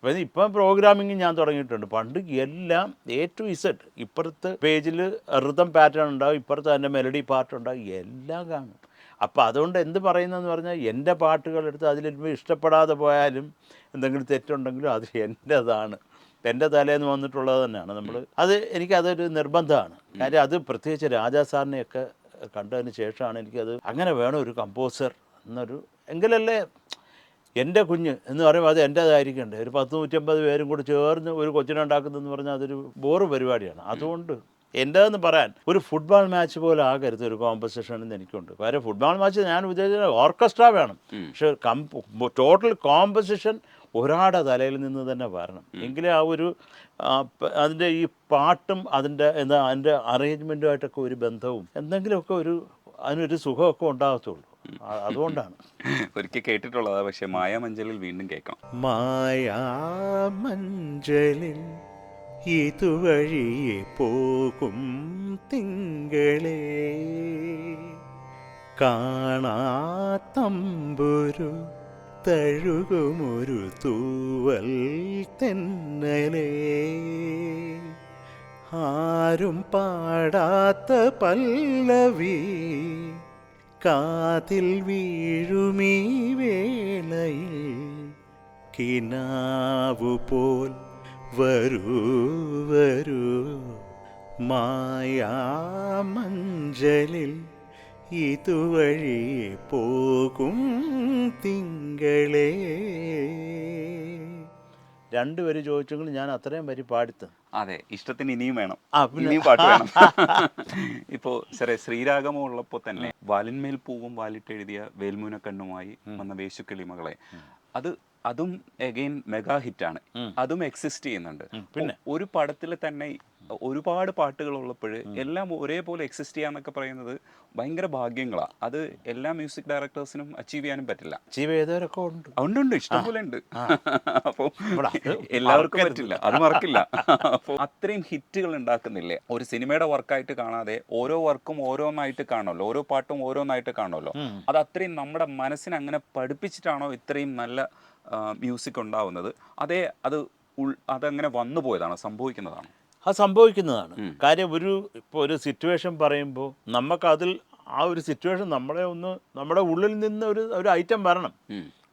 Speaker 1: അപ്പം ഇപ്പം പ്രോഗ്രാമിങ് ഞാൻ തുടങ്ങിയിട്ടുണ്ട്. പണ്ട് എല്ലാം A to Z, ഇപ്പുറത്ത് പേജിൽ റിതം പാറ്റേൺ ഉണ്ടാവും, ഇപ്പുറത്ത് തന്നെ മെലഡി പാർട്ട് ഉണ്ടാവും, എല്ലാം കാണും. അപ്പോൾ അതുകൊണ്ട് എന്ത് പറയുന്നതെന്ന് പറഞ്ഞാൽ എൻ്റെ പാട്ടുകളെടുത്ത് അതിലിപ്പോൾ ഇഷ്ടപ്പെടാതെ പോയാലും എന്തെങ്കിലും തെറ്റുണ്ടെങ്കിലും അത് എൻ്റെതാണ്, എൻ്റെ തലേന്ന് വന്നിട്ടുള്ളത് തന്നെയാണ്. അത് എനിക്കതൊരു നിർബന്ധമാണ്. കാര്യം അത് പ്രത്യേകിച്ച് രാജാ സാറിനെയൊക്കെ കണ്ടതിന് ശേഷമാണ് എനിക്കത് അങ്ങനെ വേണം ഒരു കമ്പോസർ എന്നൊരു, എങ്കിലല്ലേ എൻ്റെ കുഞ്ഞ് എന്ന് പറയുമ്പോൾ അത് എൻ്റേതായിരിക്കണ്ടേ. ഒരു 100-150 പേരും കൂടി ചേർന്ന് ഒരു കൊച്ചിനുണ്ടാക്കുന്നതെന്ന് പറഞ്ഞാൽ അതൊരു ബോറ് പരിപാടിയാണ്. അതുകൊണ്ട് എൻ്റേതെന്ന് പറയാൻ ഒരു ഫുട്ബോൾ മാച്ച് പോലെ ആകരുത് ഒരു കോമ്പസിഷൻ എന്ന് എനിക്കുണ്ട്. കാര്യം ഫുട്ബോൾ മാച്ച് ഞാൻ ഉദ്ദേശിച്ചത് ഓർക്കസ്ട്ര വേണം, പക്ഷെ ടോട്ടൽ കോമ്പസിഷൻ ഒരാളുടെ തലയിൽ നിന്ന് തന്നെ വരണം. എങ്കിലേ ആ ഒരു അതിൻ്റെ ഈ പാട്ടും അതിൻ്റെ അറേഞ്ച്മെൻറ്റുമായിട്ടൊക്കെ ഒരു ബന്ധവും എന്തെങ്കിലുമൊക്കെ അതിനൊരു സുഖമൊക്കെ ഉണ്ടാകത്തുള്ളൂ. അതുകൊണ്ടാണ്
Speaker 2: ഒരിക്കൽ കേട്ടിട്ടുള്ളതാ, പക്ഷെ മായാമഞ്ചലിൽ വീണ്ടും കേൾക്കണം.
Speaker 1: മായാമഞ്ചലിൽ ഇതുവഴിയെ പോകും തിങ്കളേ, കാണാത്തമ്പുരു തഴുകുമൊരു തൂവൽ തെന്നലേ, ആരും പാടാത്ത പല്ലവി കാതിൽ വീഴുമീ വേളയിൽ, കിനാവു പോൽ വരൂ വരൂ മായാമഞ്ചലിൽ ഇതുവഴി പോകും തിങ്കളേ. രണ്ടുപേര് ചോദിച്ചെങ്കിലും ഞാൻ അത്രയും വരി പാടിത്തന്നു.
Speaker 2: അതെ, ഇഷ്ടത്തിന് ഇനിയും വേണം, ഇനിയും പാട്ട് വേണം. ഇപ്പോ സാറേ, ശ്രീരാഗമോ ഉള്ളപ്പോൾ തന്നെ വാലിന്മേൽ പൂവും വാലിട്ടെഴുതിയ വേൽമുന കണ്ണുമായി വന്ന വേശുക്കിളി മകളെ, അതും എഗെയിൻ മെഗാ ഹിറ്റാണ്. അതും എക്സിസ്റ്റ് ചെയ്യുന്നുണ്ട്. പിന്നെ ഒരു പടത്തിൽ തന്നെ ഒരുപാട് പാട്ടുകൾ ഉള്ളപ്പോൾ എല്ലാം ഒരേപോലെ എക്സിസ്റ്റ് ചെയ്യാന്നൊക്കെ പറയുന്നത് ഭയങ്കര ഭാഗ്യങ്ങളാണ്. അത് എല്ലാ മ്യൂസിക് ഡയറക്ടേഴ്സിനും അച്ചീവ് ചെയ്യാനും പറ്റില്ല.
Speaker 1: അച്ചീവ് ചെയ്തവരൊക്കെ
Speaker 2: ഉണ്ട്, ഇഷ്ടംപോലെ ഉണ്ട്. അപ്പോൾ എല്ലാവർക്കും പറ്റില്ല, അത് മറക്കില്ല. അപ്പോൾ അത്രയും ഹിറ്റുകൾ ഉണ്ടാക്കുന്നില്ലേ ഒരു സിനിമയുടെ വർക്കായിട്ട് കാണാതെ ഓരോ വർക്കും ഓരോന്നായിട്ട് കാണുമല്ലോ, ഓരോ പാട്ടും ഓരോന്നായിട്ട് കാണുമല്ലോ. അത് അത്രയും നമ്മുടെ മനസ്സിനെ അങ്ങനെ പഠിപ്പിച്ചിട്ടാണോ ഇത്രയും നല്ല മ്യൂസിക് ഉണ്ടാവുന്നത്? അതങ്ങനെ വന്നു പോയതാണോ, സംഭവിക്കുന്നതാണോ?
Speaker 1: അത് സംഭവിക്കുന്നതാണ്. കാര്യം ഇപ്പോൾ ഒരു സിറ്റുവേഷൻ പറയുമ്പോൾ നമുക്കതിൽ ആ ഒരു സിറ്റുവേഷൻ നമ്മുടെ ഉള്ളിൽ നിന്ന് ഒരു ഐറ്റം വരണം.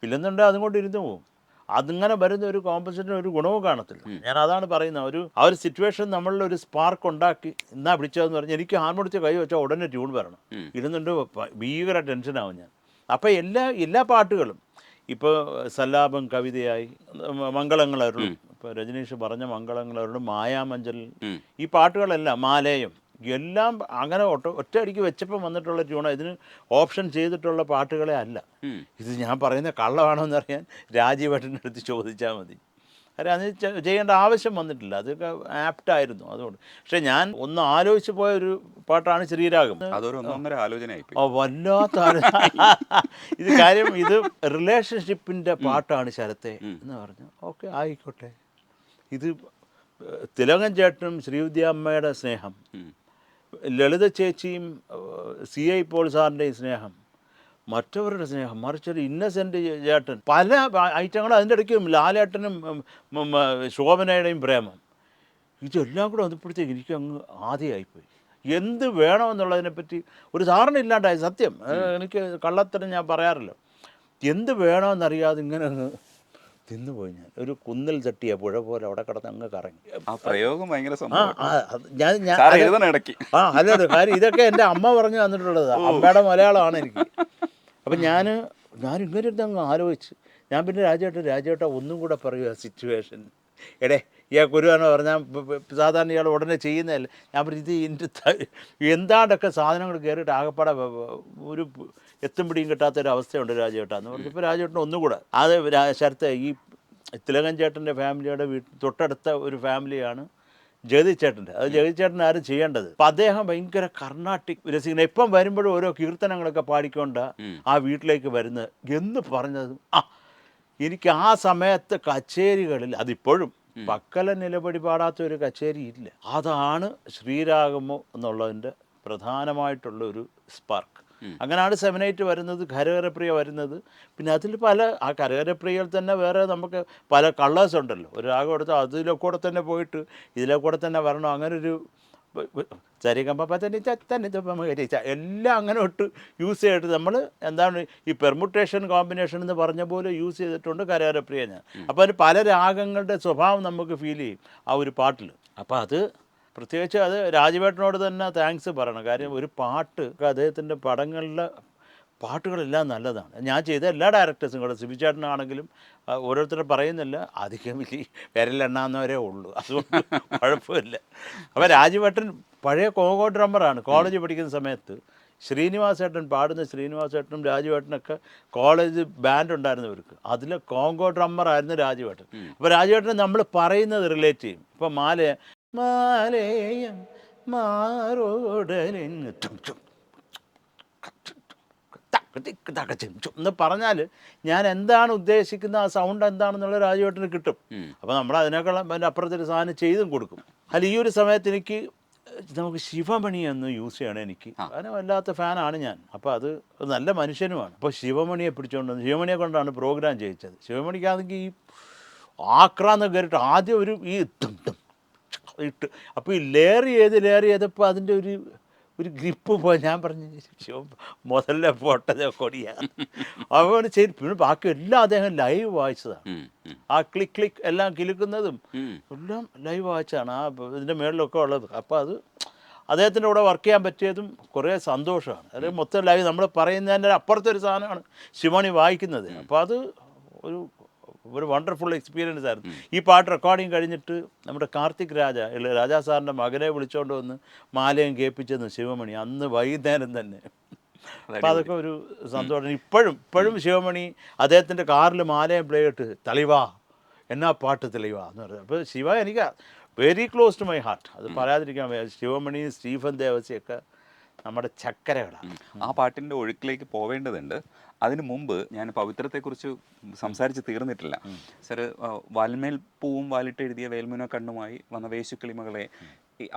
Speaker 1: ഇല്ലെന്നുണ്ടെങ്കിൽ അതുകൊണ്ട് ഇരുന്ന് പോകും. അതിങ്ങനെ വരുന്ന ഒരു കോമ്പസിഷന് ഒരു ഗുണവും കാണത്തില്ല. ഞാൻ അതാണ് പറയുന്നത്. ആ ഒരു സിറ്റുവേഷൻ നമ്മളിൽ ഒരു സ്പാർക്ക് ഉണ്ടാക്കി എന്നാ പിടിച്ചതെന്ന് പറഞ്ഞാൽ എനിക്ക് ഹാർമോണിയത്തിൽ കൈ വെച്ചാൽ ഉടനെ ട്യൂൺ വരണം. ഇരുന്നുണ്ട് ഭീകര ടെൻഷനാവും ഞാൻ. അപ്പോൾ എല്ലാ പാട്ടുകളും ഇപ്പോൾ സല്ലാപം കവിതയായി, മംഗളങ്ങളരുളും, ഇപ്പോൾ രജനീഷ് പറഞ്ഞ മംഗളങ്ങളരുളും, മായാമഞ്ചൽ, ഈ പാട്ടുകളെല്ലാം, മാലേയം, എല്ലാം അങ്ങനെ ഒറ്റയടിക്ക് വെച്ചപ്പം വന്നിട്ടുള്ള ട്യൂണാണ്. ഇതിന് ഓപ്ഷൻ ചെയ്തിട്ടുള്ള പാട്ടുകളെ അല്ല. ഇത് ഞാൻ പറയുന്ന കള്ളമാണോ എന്നറിയാൻ രാജീവേട്ടൻ്റെ അടുത്ത് ചോദിച്ചാൽ മതി. കാര്യം അത് ചെയ്യേണ്ട ആവശ്യം വന്നിട്ടില്ല, അതൊക്കെ ആപ്റ്റായിരുന്നു. അതുകൊണ്ട് പക്ഷെ ഞാൻ ഒന്ന് ആലോചിച്ച് പോയ ഒരു പാട്ടാണ് ശ്രീരാഗം. വല്ലാത്ത ഇത് കാര്യം ഇത് റിലേഷൻഷിപ്പിൻ്റെ പാട്ടാണ് ശരത്തെ എന്ന് പറഞ്ഞു. ഓക്കെ, ആയിക്കോട്ടെ. ഇത് തിലകൻ ചേട്ടനും ശ്രീവിദ്യാമ്മയുടെ സ്നേഹം, ലളിത ചേച്ചിയും CI പോൾ സാറിൻ്റെയും സ്നേഹം, മറ്റവരുടെ സ്നേഹം, മറിച്ചൊരു ഇന്നസെൻ്റ് ചേട്ടൻ, പല ഐറ്റങ്ങളും അതിൻ്റെ ഇടയ്ക്കും ലാലേട്ടനും ശോഭനയുടെയും പ്രേമം, ഇതെല്ലാം കൂടെ വന്നപ്പോഴത്തേക്ക് എനിക്ക് അങ്ങ് ആദ്യമായിപ്പോയി. എന്ത് വേണമെന്നുള്ളതിനെപ്പറ്റി ഒരു ധാരണ ഇല്ലാണ്ടായി. സത്യം, എനിക്ക് കള്ളത്തരം ഞാൻ പറയാറില്ല. എന്ത് വേണമെന്നറിയാതെ ഇങ്ങനെ അങ്ങ് തിന്നുപോയി. ഞാൻ ഒരു കുന്നിൽ തട്ടിയ പുഴ പോലെ അവിടെ കിടന്ന് അങ്ങ് കറങ്ങി. അല്ലത് കാര്യം ഇതൊക്കെ എൻ്റെ അമ്മ പറഞ്ഞു തന്നിട്ടുള്ളത്. അമ്മയുടെ മലയാളമാണ് എനിക്ക്. അപ്പം ഞാൻ ഇങ്ങനെ ഇരുന്ന് അങ്ങ് ആലോചിച്ച് ഞാൻ പിന്നെ രാജേട്ട ഒന്നും കൂടെ പറയുക സിറ്റുവേഷൻ. എടേ ഇയാൾ കുരുവാനോ പറഞ്ഞാൽ സാധാരണ ഇയാൾ ഉടനെ ചെയ്യുന്നതല്ല. ഞാൻ പറഞ്ഞു ഇത് എന്താണ്ടൊക്കെ സാധനങ്ങൾ കയറിയിട്ട് ആകപ്പാടെ ഒരു എത്തും പിടിയും കിട്ടാത്തൊരു അവസ്ഥയുണ്ട് രാജേട്ടാന്ന് പറഞ്ഞു. ഇപ്പോൾ രാജേട്ടൻ ഒന്നും കൂടെ അത് ശരത്തെ ഈ തിലകൻ ചേട്ടൻ്റെ ഫാമിലിയുടെ തൊട്ടടുത്ത ഒരു ഫാമിലിയാണ് ജഗദീച്ചേട്ടൻ്റെ. അത് ജഗദീച്ചേട്ടൻ ആരും ചെയ്യേണ്ടത്. അപ്പം അദ്ദേഹം ഭയങ്കര കർണാട്ടിക് രസികൻ. ഇപ്പം വരുമ്പോഴും ഓരോ കീർത്തനങ്ങളൊക്കെ പാടിക്കൊണ്ട് ആ വീട്ടിലേക്ക് വരുന്നത് എന്ന് പറഞ്ഞത്. എനിക്ക് ആ സമയത്ത് കച്ചേരികളിൽ അതിപ്പോഴും പക്കല നിലപടി പാടാത്ത ഒരു കച്ചേരി ഇല്ല. അതാണ് ശ്രീരാഗമോ എന്നുള്ളതിൻ്റെ പ്രധാനമായിട്ടുള്ള ഒരു സ്പാർക്ക്. അങ്ങനെയാണ് 7-8 വരുന്നത്, കരകരപ്രിയ വരുന്നത്. പിന്നെ അതിൽ പല ആ കരകരപ്രിയയിൽ തന്നെ വേറെ നമുക്ക് പല കളേഴ്സ് ഉണ്ടല്ലോ. ഒരു രാഗം എടുത്താൽ അതിലെ കൂടെ തന്നെ പോയിട്ട് ഇതിലെ കൂടെ തന്നെ വരണം. അങ്ങനൊരു ചരികമ്പനി എല്ലാം അങ്ങനെ ഇട്ട് യൂസ് ചെയ്തിട്ട് നമ്മൾ എന്താണ് ഈ പെർമുട്ടേഷൻ കോമ്പിനേഷൻ എന്ന് പറഞ്ഞ പോലെ യൂസ് ചെയ്തിട്ടുണ്ട് കരകരപ്രിയ ഞാൻ. അപ്പോൾ അതിന് പല രാഗങ്ങളുടെ സ്വഭാവം നമുക്ക് ഫീൽ ചെയ്യും ആ ഒരു പാട്ടിൽ. അപ്പോൾ അത് പ്രത്യേകിച്ച് അത് രാജവേട്ടനോട് തന്നെ താങ്ക്സ് പറയണം. കാര്യം ഒരു പാട്ട് അദ്ദേഹത്തിൻ്റെ പടങ്ങളിലെ പാട്ടുകളെല്ലാം നല്ലതാണ്. ഞാൻ ചെയ്ത എല്ലാ ഡയറക്ടേഴ്സും കൂടെ സിബിചേട്ടനാണെങ്കിലും ഓരോരുത്തരും പറയുന്നില്ല, അധികം വിരലെണ്ണാവുന്നവരേ ഉള്ളൂ, അതുകൊണ്ട് കുഴപ്പമില്ല. അപ്പോൾ രാജവേട്ടൻ പഴയ കോങ്കോ ഡ്രമ്മറാണ്. കോളേജ് പഠിക്കുന്ന സമയത്ത് ശ്രീനിവാസേട്ടൻ പാടുന്ന ശ്രീനിവാസേട്ടനും രാജവേട്ടനൊക്കെ കോളേജ് ബാൻഡ് ഉണ്ടായിരുന്നവർക്ക് അതിൽ കോങ്കോ ഡ്രമ്മറായിരുന്നു രാജവേട്ടൻ. അപ്പോൾ രാജവേട്ടനെ നമ്മൾ പറയുന്നത് റിലേറ്റ് ചെയ്യും. ഇപ്പോൾ മാലേയം മാറോടലിങ് എന്ന് പറഞ്ഞാൽ ഞാൻ എന്താണ് ഉദ്ദേശിക്കുന്നത്, ആ സൗണ്ട് എന്താണെന്നുള്ള രാജവേട്ടന് കിട്ടും. അപ്പോൾ നമ്മൾ അതിനേക്കാൾ അതിൻ്റെ അപ്പുറത്തൊരു സാധനം ചെയ്തും കൊടുക്കും. അല്ല ഈ ഒരു സമയത്ത് എനിക്ക് നമുക്ക് ശിവമണി എന്ന് യൂസ് ചെയ്യണം. എനിക്ക് അതിന് വല്ലാത്ത ഫാനാണ് ഞാൻ. അപ്പോൾ അത് നല്ല മനുഷ്യനുമാണ്. അപ്പോൾ ശിവമണിയെ പിടിച്ചുകൊണ്ട് ശിവമണിയെ കൊണ്ടാണ് പ്രോഗ്രാം ചെയ്യിച്ചത്. ശിവമണിക്കാണെങ്കിൽ ഈ ആക്രാന്ന് കയറിയിട്ട് ആദ്യം ഒരു ഈ ഇട്ട് അപ്പോൾ ഈ ലെയർ ചെയ്തപ്പോൾ അതിൻ്റെ ഒരു ഗ്രിപ്പ് പോയി. ഞാൻ പറഞ്ഞു മുതലേ പൊട്ടതേ കൊടിയാണ്. അതുകൊണ്ട് ശരി. പിന്നെ ബാക്കി എല്ലാം അദ്ദേഹം ലൈവ് വായിച്ചതാണ്. ആ ക്ലിക്ക് എല്ലാം കിലുക്കുന്നതും എല്ലാം ലൈവ് വായിച്ചതാണ് ആ ഇതിൻ്റെ മേളിലൊക്കെ ഉള്ളത്. അപ്പോൾ അത് അദ്ദേഹത്തിൻ്റെ കൂടെ വർക്ക് ചെയ്യാൻ പറ്റിയതും കുറേ സന്തോഷമാണ്. അതായത് മൊത്തം ലൈവ് നമ്മൾ പറയുന്നതിൻ്റെ അപ്പുറത്തൊരു സാധനമാണ് ശിവമണി വായിക്കുന്നത്. അപ്പോൾ അത് ഒരു വണ്ടർഫുൾ എക്സ്പീരിയൻസ് ആയിരുന്നു. ഈ പാട്ട് റെക്കോർഡിങ് കഴിഞ്ഞിട്ട് നമ്മുടെ കാർത്തിക് രാജാ സാറിൻ്റെ മകനെ വിളിച്ചുകൊണ്ട് വന്ന് മാലയും കേൾപ്പിച്ചെന്ന് ശിവമണി അന്ന് വൈകുന്നേരം തന്നെ. അപ്പോൾ അതൊക്കെ ഒരു സന്തോഷം. ഇപ്പോഴും ശിവമണി അദ്ദേഹത്തിൻ്റെ കാറിൽ മാലയും പ്ലേ ഇട്ട് തെളിവാ എന്നാ പാട്ട് തെളിവാ എന്ന് പറഞ്ഞത്. അപ്പോൾ ശിവ എനിക്ക് very close to my heart. അത് പറയാതിരിക്കാൻ ശിവമണി സ്റ്റീഫൻ ദേവസിയൊക്കെ നമ്മുടെ ചക്കരകളാണ്.
Speaker 2: ആ പാട്ടിൻ്റെ ഒഴുക്കിലേക്ക് പോവേണ്ടതുണ്ട്. അതിനു മുമ്പ് ഞാൻ പവിത്രത്തെക്കുറിച്ച് സംസാരിച്ച് തീർന്നിട്ടില്ല. സർ, വാൽമേൽ പൂവും വാലിട്ട് എഴുതിയ വേൽമുന കണ്ണുമായി വന്ന വേശുക്കിളിമകളെ,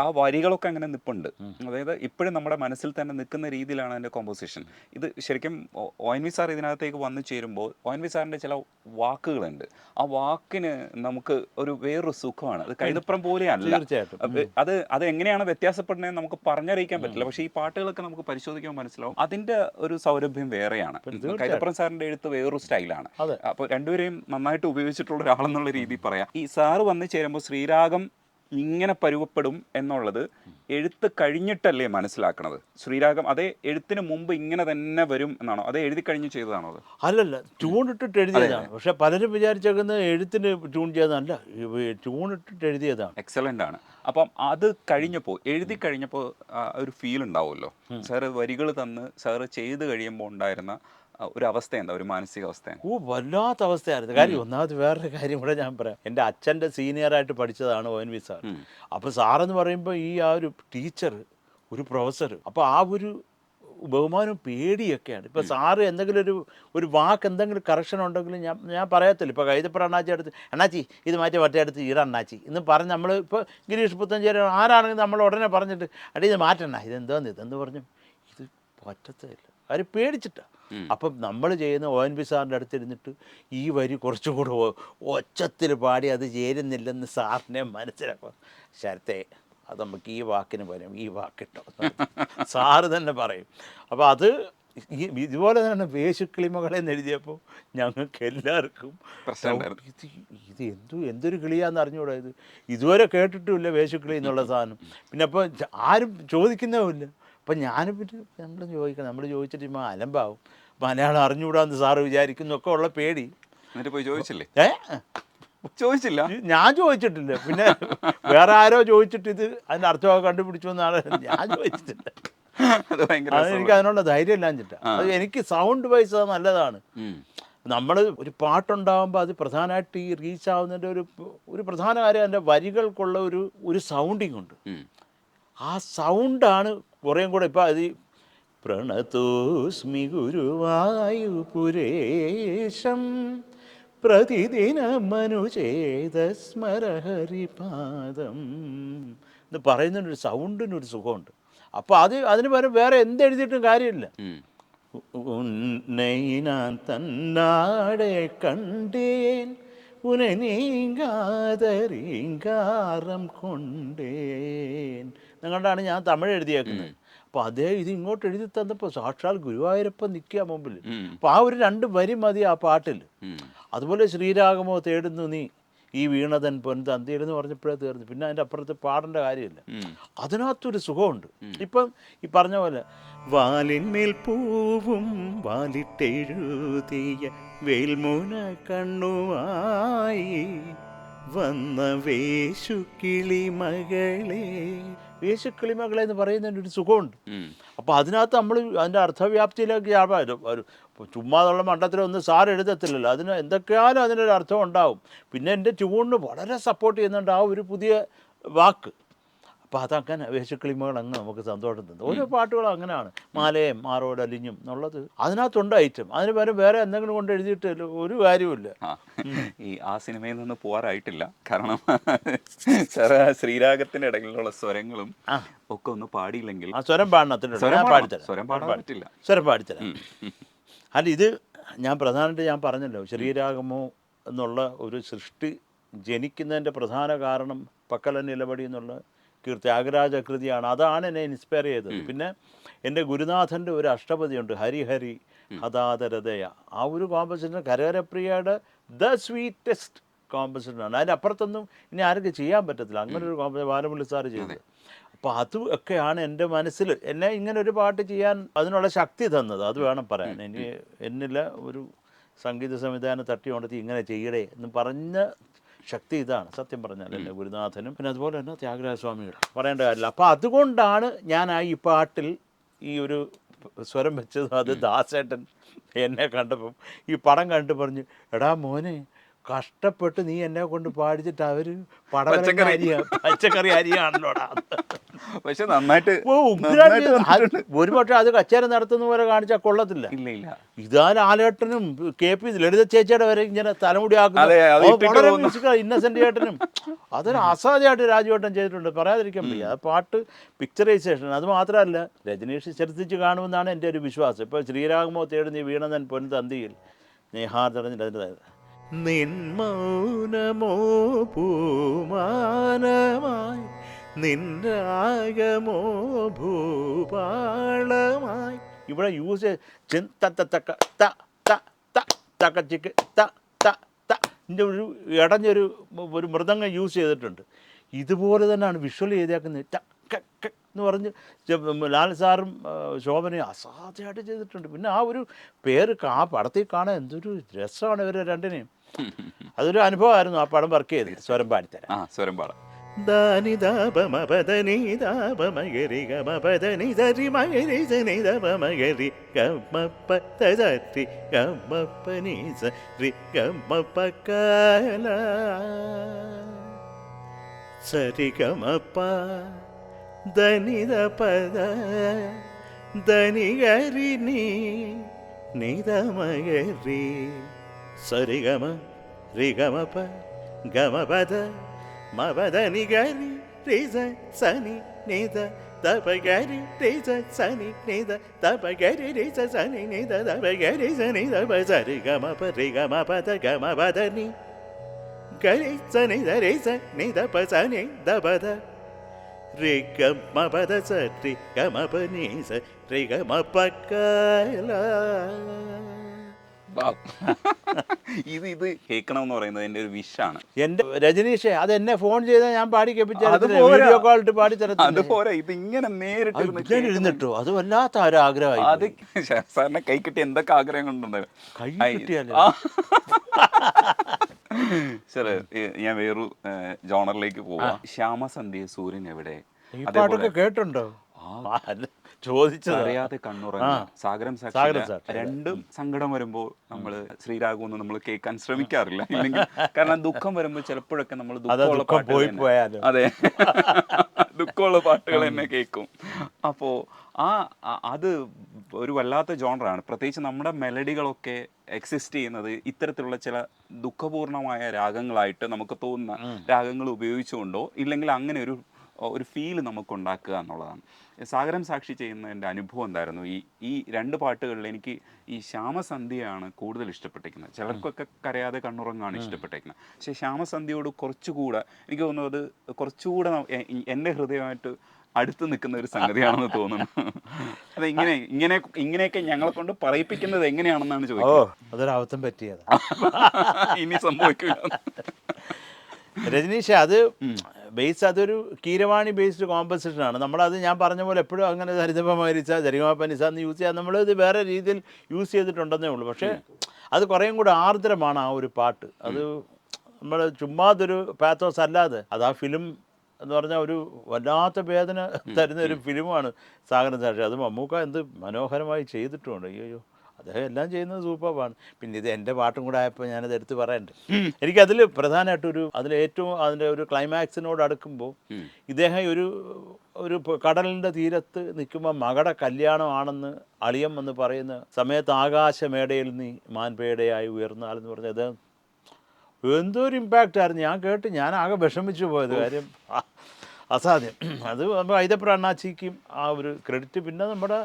Speaker 2: ആ വരികളൊക്കെ അങ്ങനെ നിൽപ്പുണ്ട്. അതായത് ഇപ്പോഴും നമ്മുടെ മനസ്സിൽ തന്നെ നിൽക്കുന്ന രീതിയിലാണ് അതിൻ്റെ കോമ്പോസിഷൻ. ഇത് ശരിക്കും ONV സാർ ഇതിനകത്തേക്ക് വന്നു ചേരുമ്പോൾ ONV സാറിൻ്റെ ചില വാക്കുകളുണ്ട്. ആ വാക്കിന് നമുക്ക് ഒരു വേറൊരു സുഖമാണ്. അത് കൈതപ്രം പോലെയല്ല. അത് എങ്ങനെയാണ് വ്യത്യാസപ്പെടുന്നതെന്ന് നമുക്ക് പറഞ്ഞറിയിക്കാൻ പറ്റില്ല. പക്ഷേ ഈ പാട്ടുകളൊക്കെ നമുക്ക് പരിശോധിക്കാൻ മനസ്സിലാവും അതിൻ്റെ ഒരു സൗരഭ്യം വേറെയാണ്. കൈതപ്രം സാറിൻ്റെ എഴുത്ത് വേറൊരു സ്റ്റൈലാണ്. അപ്പോൾ രണ്ടുപേരെയും നന്നായിട്ട് ഉപയോഗിച്ചിട്ടുള്ള ഒരാളെന്നുള്ള രീതിയിൽ പറയാം. ഈ സാറ് വന്നു ചേരുമ്പോൾ ശ്രീരാഗം ഇങ്ങനെ പരുവപ്പെടും എന്നുള്ളത് എഴുത്ത് കഴിഞ്ഞിട്ടല്ലേ മനസ്സിലാക്കണത്? ശ്രീരാഗം അതേ എഴുത്തിന് മുമ്പ് ഇങ്ങനെ തന്നെ വരും എന്നാണോ, അതേ എഴുതി കഴിഞ്ഞ് ചെയ്തതാണോ? അത്
Speaker 1: അല്ലല്ല, ട്യൂണിട്ടിട്ട് എഴുതിയതാണ്. പക്ഷെ പലരും വിചാരിച്ചേക്കുന്നത് എഴുത്തിന് ട്യൂൺ ചെയ്തതല്ല, ട്യൂണിട്ടിട്ട് എഴുതിയതാണ്.
Speaker 2: എക്സലൻ്റ് ആണ്. അപ്പം അത് കഴിഞ്ഞപ്പോൾ എഴുതി കഴിഞ്ഞപ്പോൾ ഒരു ഫീൽ ഉണ്ടാവുമല്ലോ. സാറ് വരികൾ തന്ന് സാറ് ചെയ്ത് കഴിയുമ്പോൾ ഉണ്ടായിരുന്ന ഒരു അവസ്ഥ എന്താ, ഒരു മാനസികാവസ്ഥ?
Speaker 1: വല്ലാത്ത അവസ്ഥയായിരുന്നു. കാര്യം ഒന്നാമത് വേറൊരു കാര്യം കൂടെ ഞാൻ പറയാം. എൻ്റെ അച്ഛൻ്റെ സീനിയറായിട്ട് പഠിച്ചതാണ് ONV സാർ. അപ്പോൾ സാറെന്ന് പറയുമ്പോൾ ഈ ആ ഒരു ടീച്ചർ, ഒരു പ്രൊഫസർ, അപ്പോൾ ആ ഒരു ബഹുമാനവും പേടിയൊക്കെയാണ്. ഇപ്പോൾ സാറ് എന്തെങ്കിലും ഒരു വാക്ക് എന്തെങ്കിലും കറക്ഷൻ ഉണ്ടെങ്കിലും ഞാൻ പറയത്തില്ല. ഇപ്പോൾ കൈതപ്പുറം അണ്ണാച്ചി അടുത്ത് അണ്ണാച്ചി ഇത് മാറ്റി മറ്റേ അടുത്ത് ഈട അണ്ണാച്ചി എന്ന് പറഞ്ഞ് നമ്മൾ ഇപ്പോൾ ഗിരീഷ് പുത്തഞ്ചേരി ആരാണെങ്കിലും നമ്മൾ ഉടനെ പറഞ്ഞിട്ട് അടി ഇത് മാറ്റണ്ട, ഇതെന്ത് പറഞ്ഞു, ഇത് പറ്റത്തില്ല. അവർ പേടിച്ചിട്ടാണ്. അപ്പം നമ്മൾ ചെയ്യുന്ന ONV സാറിൻ്റെ അടുത്തിരുന്നിട്ട് ഈ വരി കുറച്ചും കൂടെ ഒച്ചത്തിൽ പാടി അത് ചേരുന്നില്ലെന്ന് സാറിനെ മനസ്സിലാക്കുക. ശരത്തെ അത് നമുക്ക് ഈ വാക്കിന് പകരം ഈ വാക്കിട്ടോ സാറ് തന്നെ പറയും. അപ്പോൾ അത് ഇതുപോലെ തന്നെ വേശുക്കിളിമകളെ എഴുതിയപ്പോൾ ഞങ്ങൾക്ക് എല്ലാവർക്കും ഇത് എന്തൊരു കിളിയാന്ന് അറിഞ്ഞുകൂടാ. ഇതുവരെ കേട്ടിട്ടുമില്ല വേശുക്കിളി എന്നുള്ള സാധനം. പിന്നെ അപ്പോൾ ആരും ചോദിക്കുന്നതുമില്ല. അപ്പം നമ്മൾ ചോദിച്ചിട്ട് അലമ്പാവും, മലയാളം അറിഞ്ഞുകൂടാന്ന് സാറ് വിചാരിക്കുന്നൊക്കെ ഉള്ള പേടി.
Speaker 2: എന്നിട്ട് പോയി ചോദിച്ചില്ലേ? ചോദിച്ചില്ല,
Speaker 1: ഞാൻ ചോദിച്ചിട്ടില്ല. പിന്നെ വേറെ ആരോ ചോദിച്ചിട്ട് ഇത് അതിൻ്റെ അർത്ഥമൊക്കെ കണ്ടുപിടിച്ചു എന്നാണ്. ഞാൻ ചോദിച്ചിട്ടില്ല. എനിക്ക് അതിനുള്ള ധൈര്യം ഇല്ലാഞ്ഞിട്ടാ. അത് എനിക്ക് സൗണ്ട് വൈസ് അത് നല്ലതാണ്. നമ്മൾ ഒരു പാട്ടുണ്ടാകുമ്പോൾ അത് പ്രധാനമായിട്ട് ഈ റീച്ച് ആവുന്നതിൻ്റെ ഒരു പ്രധാന കാര്യം അതിൻ്റെ വരികൾക്കുള്ള ഒരു സൗണ്ടിങ് ഉണ്ട്. ആ സൗണ്ടാണ് കുറേയും കൂടെ. ഇപ്പം അത് പ്രണതോസ്മി ഗുരുവായൂപുരേശം പ്രതിദിനമനുചേത സ്മരഹരിപാദം എന്ന് പറയുന്നതിനൊരു സൗണ്ടിനൊരു സുഖമുണ്ട്. അപ്പോൾ അതിന് പകരം വേറെ എന്തെഴുതിയിട്ടും കാര്യമില്ല. உன்னை நான் தன்னாடே கண்டேன் உனை നീങ്കാത റീങ്കാരം കൊണ്ടേൻ നിങ്ങളുടെയാണ് ഞാൻ തമിഴ് എഴുതിയേക്കുന്നത്. അപ്പോൾ അതേ ഇത് ഇങ്ങോട്ട് എഴുതി തന്നപ്പോൾ സാക്ഷാൽ ഗുരുവായൂരപ്പൻ നിൽക്കുക മുമ്പിൽ. അപ്പോൾ ആ ഒരു 2 വരി മതി ആ പാട്ടിൽ. അതുപോലെ ശ്രീരാഗമോ തേടുന്നു നീ ഈ വീണതൻ പൊൻതന്തിയിൽ എന്ന് പറഞ്ഞപ്പോഴേ തീർന്നു. പിന്നെ അതിൻ്റെ അപ്പുറത്ത് പാടേണ്ട കാര്യമില്ല. അതിനകത്തൊരു സുഖമുണ്ട്. ഇപ്പം ഈ പറഞ്ഞ പോലെ വാലിന്മേൽ പൂവും വാലിട്ടെഴുതിയ വേൽമുന കണ്ണുമായി വന്ന വേശുക്കിളി മകളെ, വേശുക്കിളി മകളെ എന്ന് പറയുന്നതിൻ്റെ ഒരു സുഖമുണ്ട്. അപ്പോൾ അതിനകത്ത് നമ്മൾ അതിൻ്റെ അർത്ഥവ്യാപ്തിയിലേക്ക് ഒരു ചുമ്മാതുള്ള മണ്ടത്തിലൊന്നും സാർ എഴുതത്തില്ലല്ലോ. അതിന് എന്തൊക്കെയാലും അതിനൊരു അർത്ഥം ഉണ്ടാവും. പിന്നെ എൻ്റെ ട്യൂണിന് വളരെ സപ്പോർട്ട് ചെയ്യുന്നുണ്ട് ആ ഒരു പുതിയ വാക്ക്. അപ്പോൾ അതങ്ങനെ വേശുക്കിളിമകൾ അങ്ങ് നമുക്ക് സന്തോഷം തന്നു. ഓരോ പാട്ടുകളും അങ്ങനെയാണ്. മാലയും മാറോട് അലിഞ്ഞും എന്നുള്ളത് അതിനകത്തുണ്ട് ഐറ്റം. അതിന് പകരം വേറെ എന്തെങ്കിലും കൊണ്ട് എഴുതിയിട്ട് ഒരു കാര്യമില്ല.
Speaker 2: ഈ ആ സിനിമയിൽ നിന്ന് പോകാറായിട്ടില്ല. കാരണം ശ്രീരാഗത്തിന്റെ ഇടയിലുള്ള സ്വരങ്ങളും ഒക്കെ ഒന്ന് പാടിയില്ലെങ്കിൽ
Speaker 1: ആ സ്വരം പാടണത്തില്ല.
Speaker 2: സ്വരം പാടാൻ പറ്റില്ല.
Speaker 1: സ്വരം പാടിത്തരാം. അല്ല, ഇത് ഞാൻ പ്രധാനമായിട്ട് ഞാൻ പറഞ്ഞല്ലോ, ശ്രീരാഗമോ എന്നുള്ള ഒരു സൃഷ്ടി ജനിക്കുന്നതിൻ്റെ പ്രധാന കാരണം പക്കല നിലപടി എന്നുള്ള ത്യാഗരാജ കൃതിയാണ്. അതാണ് എന്നെ ഇൻസ്പയർ ചെയ്തത്. പിന്നെ എൻ്റെ ഗുരുനാഥൻ്റെ ഒരു അഷ്ടപതിയുണ്ട്, ഹരിഹരി ഹതാതരതയ. ആ ഒരു കോമ്പസിഷൻ കരകരപ്രിയയുടെ ദ സ്വീറ്റസ്റ്റ് കോമ്പസിഷനാണ്. അതിൻ്റെ അപ്പുറത്തൊന്നും ഇനി ആർക്കും ചെയ്യാൻ പറ്റത്തില്ല. അങ്ങനെ ഒരു കോമ്പസിഷൻ ബാലമുരളി സാറ് ചെയ്തത്. അപ്പോൾ അത് ഒക്കെയാണ് എൻ്റെ മനസ്സിൽ എന്നെ ഇങ്ങനെ ഒരു പാട്ട് ചെയ്യാൻ അതിനുള്ള ശക്തി തന്നത്. അത് വേണം പറയാൻ. ഇനി എന്നിലെ ഒരു സംഗീത സംവിധാനം തട്ടി ഉണർത്തി ഇങ്ങനെ ചെയ്യടേ എന്ന് പറഞ്ഞ ശക്തി ഇതാണ് സത്യം പറഞ്ഞാൽ എൻ്റെ ഗുരുനാഥനും. പിന്നെ അതുപോലെ തന്നെ ത്യാഗരാജസ്വാമിയുടെ പറയേണ്ട കാര്യമില്ല. അപ്പോൾ അതുകൊണ്ടാണ് ഞാൻ ഈ പാട്ടിൽ ഈ ഒരു സ്വരം വെച്ചത്. അത് ദാസേട്ടൻ എന്നെ കണ്ടപ്പം ഈ പടം കണ്ടു പറഞ്ഞു, എടാ മോനെ കഷ്ടപ്പെട്ട് നീ എന്നെ കൊണ്ട് പാടിച്ചിട്ട് അവർ പച്ചക്കറി അരിയാണല്ലോടാ.
Speaker 2: പക്ഷെ നന്നായിട്ട്
Speaker 1: ഒരു പക്ഷേ അത് കച്ചേരം നടത്തുന്ന പോലെ കാണിച്ചാൽ കൊള്ളത്തില്ല. ഇതാ ലാലേട്ടനും KP ലളിത ചേച്ചിയുടെ വരെ ഇങ്ങനെ തലമുടി ആക്കുന്ന ഇന്നസെന്റ് ചേട്ടനും അതൊരു അസാധ്യമായിട്ട് രാജുവേട്ടൻ ചെയ്തിട്ടുണ്ട്. പറയാതിരിക്കാൻ വയ്യ. ആ പാട്ട് പിക്ചറൈസേഷൻ അത് മാത്രമല്ല രജനീഷ് ശ്രദ്ധിച്ച് കാണുമെന്നാണ് എൻ്റെ ഒരു വിശ്വാസം. ഇപ്പോൾ ശ്രീരാഗമോ തേടുന്ന വീണതൻ പൊൻതന്തിയിൽ നേഹാദറിഞ്ഞ നിൻ മൗനമോ പൂമാനമായി നിൻരാഗമോ ഭൂപാളമായി. ഇവിടെ യൂസ് തക്കച്ചിക്ക് ഇതിൻ്റെ ഒരു ഇടഞ്ഞൊരു മൃദംഗം യൂസ് ചെയ്തിട്ടുണ്ട്. ഇതുപോലെ തന്നെയാണ് വിഷ്വൽ ചെയ്തേക്കുന്നത്. എന്ന് പറഞ്ഞ് ലാൽ സാറും ശോഭനയും അസാധ്യമായിട്ട് ചെയ്തിട്ടുണ്ട്. പിന്നെ ആ ഒരു പേര് ആ പടത്തിൽ കാണാൻ എന്തൊരു രസമാണ് ഇവരെ രണ്ടിനെയും. അതൊരു അനുഭവമായിരുന്നു ആ പടം വർക്ക് ചെയ്ത്. സ്വരം പാടിത്തരാം.
Speaker 2: സ്വരം പാടാം.
Speaker 1: സരിഗമപ്പ ധനിത പദ ധനിഗരി നിതമഗരി സരിഗമ റിഗമപ ഗമപദ മപദനിഗരി റിസ സനി നിത തപഗരി റിസ സനി നിത തപഗരി റിസ സനി നിത തപഗരി സനി തപ സരിഗമപ റിഗമപദ ഗമപദനി ഗരി സനി റിസ നിത പ സനി ദപദ റിഗമപദ സരി ഗമപനീസ റിഗമപക്കല.
Speaker 2: ഇത് കേൾക്കണം എന്ന് പറയുന്നത് എൻ്റെ ഒരു വിഷാണ്.
Speaker 1: എൻ്റെ രജനീഷേ അത് എന്നെ ഫോൺ ചെയ്താൽ ഞാൻ പാടി വീഡിയോ കോളിട്ട് പാടി തരത്തില്ല.
Speaker 2: അതുപോലെ ഇത് ഇങ്ങനെ നേരിട്ട്
Speaker 1: ഇരുന്നിട്ടോ അത് വല്ലാത്ത ഒരു ആഗ്രഹമായി.
Speaker 2: അത് സാറിനെ കൈ കിട്ടി എന്തൊക്കെ ആഗ്രഹങ്ങളുണ്ടായിരുന്നു.
Speaker 1: കൈ കിട്ടിയാലോ
Speaker 2: സാറേ ഞാൻ വേറൊരു ജോണറിലേക്ക് പോവാം. ശ്യാമസന്ധ്യ സൂര്യൻ എവിടെ
Speaker 1: ഈ പാട്ടൊക്കെ കേട്ടുണ്ടോ? ചോദിച്ചത്
Speaker 2: അറിയാതെ കണ്ണുറങ്ങി സാഗരം സാക്ഷി രണ്ടും സങ്കടം വരുമ്പോൾ നമ്മൾ ശ്രീരാഗം നമ്മൾ കേൾക്കാൻ ശ്രമിക്കാറില്ല. ഇല്ലെങ്കിൽ കാരണം ദുഃഖം വരുമ്പോൾ ചിലപ്പോഴൊക്കെ നമ്മൾ ദുഃഖമുള്ള പാട്ടുകൾ അതെ ദുഃഖമുള്ള പാട്ടുകൾ തന്നെ കേൾക്കും. അപ്പോൾ അത് ഒരു വല്ലാത്ത ജോണറാണ്. പ്രത്യേകിച്ച് നമ്മുടെ മെലഡികളൊക്കെ എക്സിസ്റ്റ് ചെയ്യുന്നത് ഇത്തരത്തിലുള്ള ചില ദുഃഖപൂർണമായ രാഗങ്ങളായിട്ട് നമുക്ക് തോന്നുന്ന രാഗങ്ങൾ ഉപയോഗിച്ചുകൊണ്ടോ ഇല്ലെങ്കിൽ അങ്ങനെ ഒരു ഒരു ഫീൽ നമുക്ക് ഉണ്ടാക്കുക എന്നുള്ളതാണ്. സാഗരം സാക്ഷി ചെയ്യുന്നതിൻ്റെ അനുഭവം എന്തായിരുന്നു? ഈ രണ്ട് പാട്ടുകളിൽ എനിക്ക് ഈ ശ്യാമസന്ധ്യയാണ് കൂടുതൽ ഇഷ്ടപ്പെട്ടിരിക്കുന്നത്. ചിലർക്കൊക്കെ കരയാതെ കണ്ണുറങ്ങാണ് ഇഷ്ടപ്പെട്ടിരിക്കുന്നത്. പക്ഷേ ശ്യാമസന്ധ്യയോട് കുറച്ചുകൂടെ എനിക്ക് തോന്നുന്നത് കുറച്ചുകൂടെ എൻ്റെ ഹൃദയമായിട്ട് അടുത്ത് നിൽക്കുന്ന ഒരു സംഗതിയാണെന്ന് തോന്നുന്നു. അത് ഇങ്ങനെയൊക്കെ ഞങ്ങളെ കൊണ്ട് പറയിപ്പിക്കുന്നത് എങ്ങനെയാണെന്നാണ് ചോദിക്കുന്നത്.
Speaker 1: അതൊരബദ്ധം പറ്റിയത്.
Speaker 2: ഇനി സംഭവിക്കില്ല
Speaker 1: രജനീഷ്. അത് ബേസ് അതൊരു കീരവാണി ബേസ്ഡ് കോമ്പസിഷനാണ്. നമ്മളത് ഞാൻ പറഞ്ഞ പോലെ എപ്പോഴും അങ്ങനെ ഹരിതപമരിച്ച ജരിമാപ്പനിസ എന്ന് യൂസ് ചെയ്യാൻ നമ്മളിത് വേറെ രീതിയിൽ യൂസ് ചെയ്തിട്ടുണ്ടെന്നേ ഉള്ളൂ. പക്ഷേ അത് കുറേയും കൂടെ ആർദ്രമാണ് ആ ഒരു പാട്ട്. അത് നമ്മൾ ചുമ്മാതൊരു പാത്തോസ് അല്ലാതെ അത് ആ ഫിലിം എന്ന് പറഞ്ഞാൽ ഒരു വല്ലാത്ത വേദന തരുന്ന ഒരു ഫിലിമാണ് സാഗരം സാക്ഷി. അത് മമ്മൂക്ക എന്ത് മനോഹരമായി ചെയ്തിട്ടുമുണ്ട്. അയ്യോ, അദ്ദേഹം എല്ലാം ചെയ്യുന്നത് സൂപ്പറാണ്. പിന്നെ ഇത് എൻ്റെ പാട്ടും കൂടെ ആയപ്പോൾ ഞാനത് എടുത്ത് പറയണ്ടേ. എനിക്കതിൽ പ്രധാനമായിട്ടൊരു അതിലേറ്റവും അതിൻ്റെ ഒരു ക്ലൈമാക്സിനോട് അടുക്കുമ്പോൾ ഇദ്ദേഹം ഒരു കടലിൻ്റെ തീരത്ത് നിൽക്കുമ്പോൾ മകളുടെ കല്യാണമാണെന്ന് അളിയം എന്ന് പറയുന്ന സമയത്ത് ആകാശമേടയിൽ നീ മാൻപേടയായി ഉയർന്നാലെന്ന് പറഞ്ഞത് അദ്ദേഹം എന്തൊരു ഇമ്പാക്റ്റ് ആയിരുന്നു. ഞാൻ കേട്ട് ഞാൻ ആകെ വിഷമിച്ചു പോയത്. കാര്യം അസാധ്യം. അത് നമ്മൾ ഐതപ്ര അണ്ണാച്ചിക്കും ആ ഒരു ക്രെഡിറ്റ്. പിന്നെ നമ്മുടെ